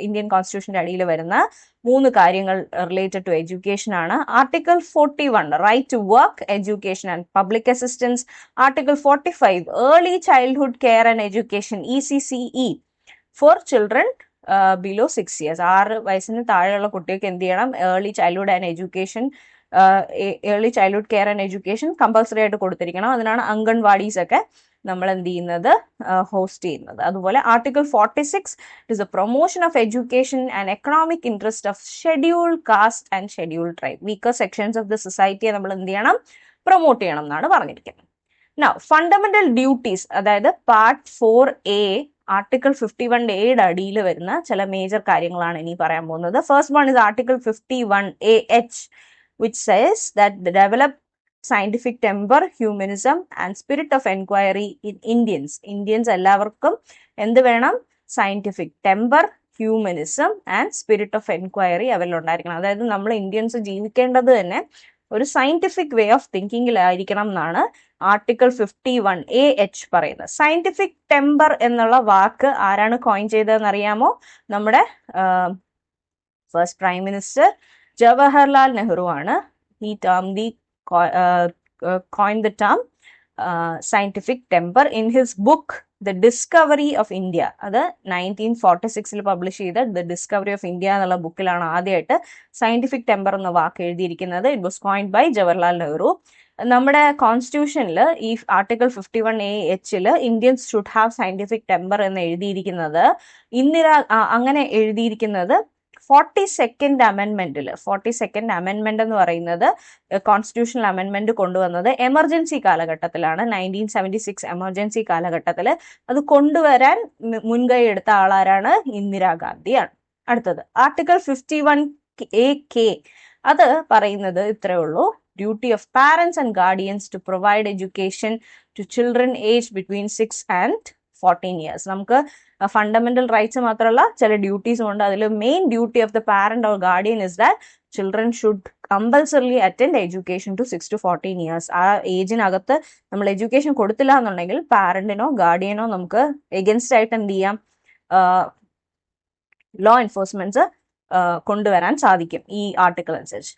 ഇന്ത്യൻ കോൺസ്റ്റിറ്റ്യൂഷൻ്റെ അടിയിൽ വരുന്ന 3 കാര്യങ്ങൾ റിലേറ്റഡ് ടു എഡ്യൂക്കേഷൻ ആണ്. Article 41 right to work, education and public assistance. Article 45 early childhood care and education ECCE for children below 6 years. 6 വയസ്സിന് താഴെയുള്ള കുട്ടികൾക്ക് എന്ത് ചെയ്യണം? Early childhood and education, early childhood care and education compulsory ആയിട്ട് കൊടുത്തിരിക്കണം. അതിനാണ് അംഗൻവാടീസ് ഒക്കെ നമ്മൾ എന്ത് ചെയ്യുന്നത്? ഹോസ്റ്റ് ചെയ്യുന്നത്. അതുപോലെ article 46 is a promotion of education and economic interest of scheduled caste and scheduled tribe. Weaker sections of the സൊസൈറ്റിയെ നമ്മൾ എന്ത് ചെയ്യണം? പ്രൊമോട്ട് ചെയ്യണം എന്നാണ് പറഞ്ഞിരിക്കുന്നത്. നൗ ഫണ്ടമെന്റൽ ഡ്യൂട്ടീസ്, അതായത് പാർട്ട് 4A ആർട്ടിക്കിൾ 51A അടിയിൽ വരുന്ന ചില മേജർ കാര്യങ്ങളാണ് ഇനി പറയാൻ പോകുന്നത്. First one is article 51AH which says that the develop scientific temper, humanism and spirit of enquiry in Indians എല്ലാവർക്കും എന്ത് വേണം? Scientific temper, humanism and spirit of enquiry അവരിൽ ഉണ്ടായിരിക്കണം. അതായത് നമ്മൾ ഇന്ത്യൻസ് ജീവിക്കേണ്ടത് തന്നെ ഒരു സയന്റിഫിക് വേ ഓഫ് തിങ്കിങ്ങിലായിരിക്കണം എന്നാണ് ആർട്ടിക്കിൾ 51AH പറയുന്നത്. സയന്റിഫിക് ടെമ്പർ എന്നുള്ള വാക്ക് ആരാണ് കോയിൻ ചെയ്തതെന്ന് അറിയാമോ? നമ്മുടെ first prime minister Jawaharlal Nehru ആണ് ഈ term coined the term scientific temper in his book The Discovery of India. അത് 1946 പബ്ലിഷ് ചെയ്ത The Discovery of India എന്നുള്ള ബുക്കിലാണ് ആദ്യമായിട്ട് സയന്റിഫിക് ടെമ്പർ എന്ന വാക്ക് എഴുതിയിരിക്കുന്നത്. It was coined by Jawaharlal Nehru. നമ്മുടെ കോൺസ്റ്റിറ്റ്യൂഷനിൽ ഈ article 51AH Indians should have scientific temper എന്ന് എഴുതിയിരിക്കുന്നത് അങ്ങനെ എഴുതിയിരിക്കുന്നത് 42nd അമെൻമെന്റിൽ 42nd അമെൻമെന്റ് എന്ന് പറയുന്നത് കോൺസ്റ്റിറ്റ്യൂഷണൽ അമെൻമെന്റ് കൊണ്ടുവന്നത് എമർജൻസി കാലഘട്ടത്തിലാണ്. 1976 എമർജൻസി കാലഘട്ടത്തിൽ അത് കൊണ്ടുവരാൻ മുൻകൈ എടുത്ത ആളാരാണ്? ഇന്ദിരാഗാന്ധിയാണ്. അടുത്തത് ആർട്ടിക്കിൾ 51AK. അത് പറയുന്നത് ഇത്രയേ ഉള്ളൂ. Duty of parents and guardians to provide education to children age between 6 and 14 years. നമുക്ക് ഫണ്ടമെന്റൽ റൈറ്റ്സ് മാത്രമല്ല ചില ഡ്യൂട്ടീസും ഉണ്ട്. അതിൽ main duty of the parent or guardian is that children should compulsorily attend education to 6 to 14 years. ആ ഏജിനകത്ത് നമ്മൾ education കൊടുത്തില്ല എന്നുണ്ടെങ്കിൽ പാരന്റിനോ ഗാർഡിയനോ നമുക്ക് എഗൻസ്റ്റ് ആയിട്ട് എന്ത് ചെയ്യാം? ലോ എൻഫോഴ്സ്മെന്റ്സ് കൊണ്ടുവരാൻ സാധിക്കും ഈ ആർട്ടിക്കിൾ അനുസരിച്ച്.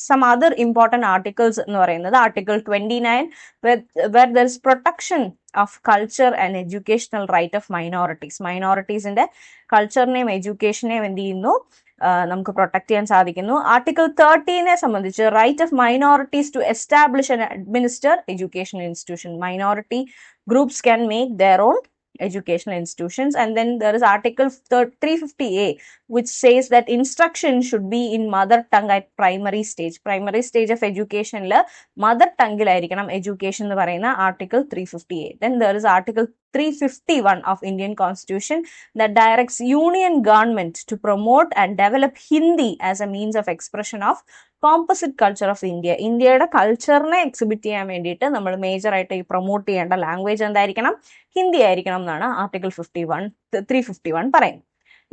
Some other important articles എന്ന് പറയുന്നത് article 29 where there is protection of culture and educational right of minorities. മൈനോറിറ്റീസിന്റെ കൾച്ചറിനെയും എഡ്യൂക്കേഷനെയും എന്ത് ചെയ്യുന്നു? നമുക്ക് പ്രൊട്ടക്ട് ചെയ്യാൻ സാധിക്കുന്നു. ആർട്ടിക്കിൾ 30 സംബന്ധിച്ച് right of minorities to establish and administer educational institution. Minority groups can make their own educational institutions. And then there is article 350A which says that instruction should be in mother tongue at primary stage of education la mother tongue il aayirikkanam education nu parayna article 350A. Then there is article 351 of Indian Constitution that directs union government to promote and develop Hindi as a means of expression of composite culture of India. ഇന്ത്യയുടെ കൾച്ചറിനെ exhibit ചെയ്യാൻ വേണ്ടിയിട്ട് നമ്മൾ major ആയിട്ട് ഈ promote ചെയ്യേണ്ട language എന്തായിരിക്കണം? ഹിന്ദി ആയിരിക്കണം എന്നാണ് ആർട്ടിക്കിൾ 351 പറയുന്നത്.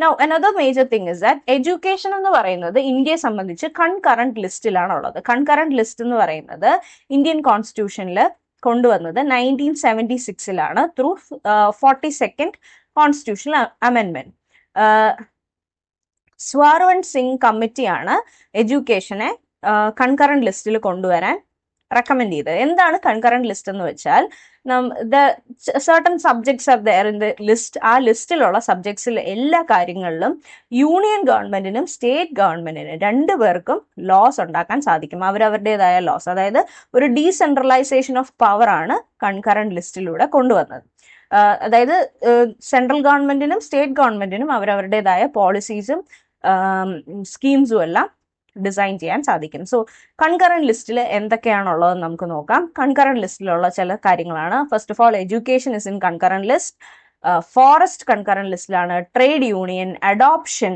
Now another major thing is that education എന്ന് പറയുന്നത് ഇന്ത്യയെ സംബന്ധിച്ച് കൺകറന്റ് ലിസ്റ്റിലാണ് ഉള്ളത്. കൺകറന്റ് ലിസ്റ്റ് എന്ന് പറയുന്നത് ഇന്ത്യൻ കോൺസ്റ്റിറ്റ്യൂഷനിൽ കൊണ്ടുവന്നത് 1976 ത്രൂ 42nd കോൺസ്റ്റിറ്റ്യൂഷണൽ അമെൻമെന്റ്. സ്വാർവൻ സിംഗ് കമ്മിറ്റിയാണ് എഡ്യൂക്കേഷനെ കൺകറന്റ് ലിസ്റ്റിൽ കൊണ്ടുവരാൻ റെക്കമെൻഡ് ചെയ്തത്. എന്താണ് കൺകറന്റ് ലിസ്റ്റ് എന്ന് വെച്ചാൽ certain subjects are there in the list. ആ ലിസ്റ്റിലുള്ള സബ്ജക്ട്സിൽ എല്ലാ കാര്യങ്ങളിലും യൂണിയൻ ഗവൺമെന്റിനും സ്റ്റേറ്റ് ഗവൺമെന്റിനും രണ്ടുപേർക്കും ലോസ് ഉണ്ടാക്കാൻ സാധിക്കും. അവരവരുടേതായ ലോസ്. അതായത് ഒരു ഡീസെൻട്രലൈസേഷൻ ഓഫ് പവർ ആണ് കൺകറന്റ് ലിസ്റ്റിലൂടെ കൊണ്ടുവന്നത്. അതായത് സെൻട്രൽ ഗവൺമെന്റിനും സ്റ്റേറ്റ് ഗവൺമെന്റിനും അവരവരുടേതായ പോളിസീസും സ്കീംസും എല്ലാം ഡിസൈൻ ചെയ്യാൻ സാധിക്കും. സോ കൺകറന്റ് ലിസ്റ്റിൽ എന്തൊക്കെയാണുള്ളതെന്ന് നമുക്ക് നോക്കാം. കൺകറന്റ് ലിസ്റ്റിലുള്ള ചില കാര്യങ്ങളാണ്. First of all education is in concurrent list. Forest concurrent ലിസ്റ്റിലാണ്. Trade union, adoption,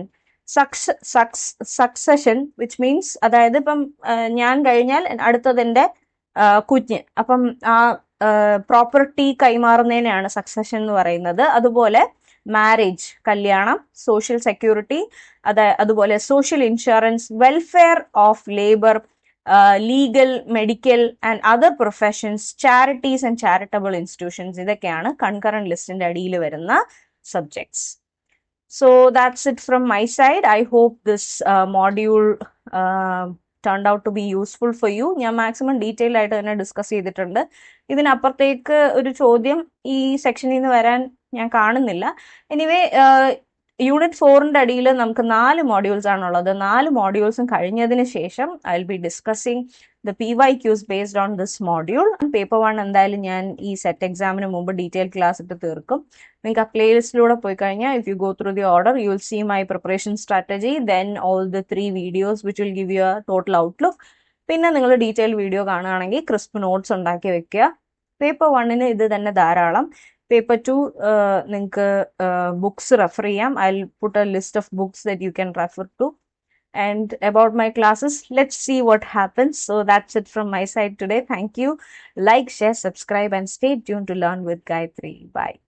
succession which means അതായത് ഇപ്പം ഞാൻ കഴിഞ്ഞാൽ അടുത്തതിന്റെ കുഞ്ഞ്, അപ്പം ആ പ്രോപ്പർട്ടി കൈമാറുന്നതിനെയാണ് സക്സഷൻ എന്ന് പറയുന്നത്. അതുപോലെ മാരേജ്, കല്യാണം, സോഷ്യൽ സെക്യൂരിറ്റി, അതുപോലെ social insurance, welfare of labour, legal, medical and other professions, charities and charitable institutions. ഇതൊക്കെയാണ് കൺകറന്റ് ലിസ്റ്റിന്റെ അടിയിൽ വരുന്ന subjects. So that's it from my side. I hope this module turned out to be useful for you. ഞാൻ maximum detail ആയിട്ട് തന്നെ discuss ചെയ്തിട്ടുണ്ട്. ഇതിനപ്പുറത്തേക്ക് ഒരു ചോദ്യം ഈ സെക്ഷനിൽ നിന്ന് വരാൻ ഞാൻ കാണുന്നില്ല. എനിവേ യൂണിറ്റ് 4ന്റെ അടിയിൽ നമുക്ക് 4 മോഡ്യൂൾസ് ആണുള്ളത്. 4 മോഡ്യൂൾസും കഴിഞ്ഞതിന് ശേഷം I will be discussing the PYQs based on this module. Paper 1 എന്തായാലും ഞാൻ ഈ സെറ്റ് എക്സാമിന് മുമ്പ് ഡീറ്റെയിൽ ക്ലാസ് ഇട്ട് തീർക്കും. നിങ്ങൾക്ക് ആ പ്ലേലിസ്റ്റിലൂടെ പോയി കഴിഞ്ഞാൽ if you go through the order you will see my preparation strategy, then all the 3 videos which will give you a total outlook. പിന്നെ നിങ്ങൾ ഡീറ്റെയിൽ വീഡിയോ കാണുകയാണെങ്കിൽ ക്രിസ്പ് നോട്ട്സ് ഉണ്ടാക്കി വെക്കുക. പേപ്പർ 1ന് ഇത് തന്നെ ധാരാളം. പേപ്പർ 2 നിങ്ങൾക്ക് ബുക്സ് റെഫർ ചെയ്യാം. I will put a list of books that you can refer to. and about my classes. Let's see what happens. So that's it from my side today. Thank you. Like, share, subscribe, and stay tuned to learn with Gayatri. Bye.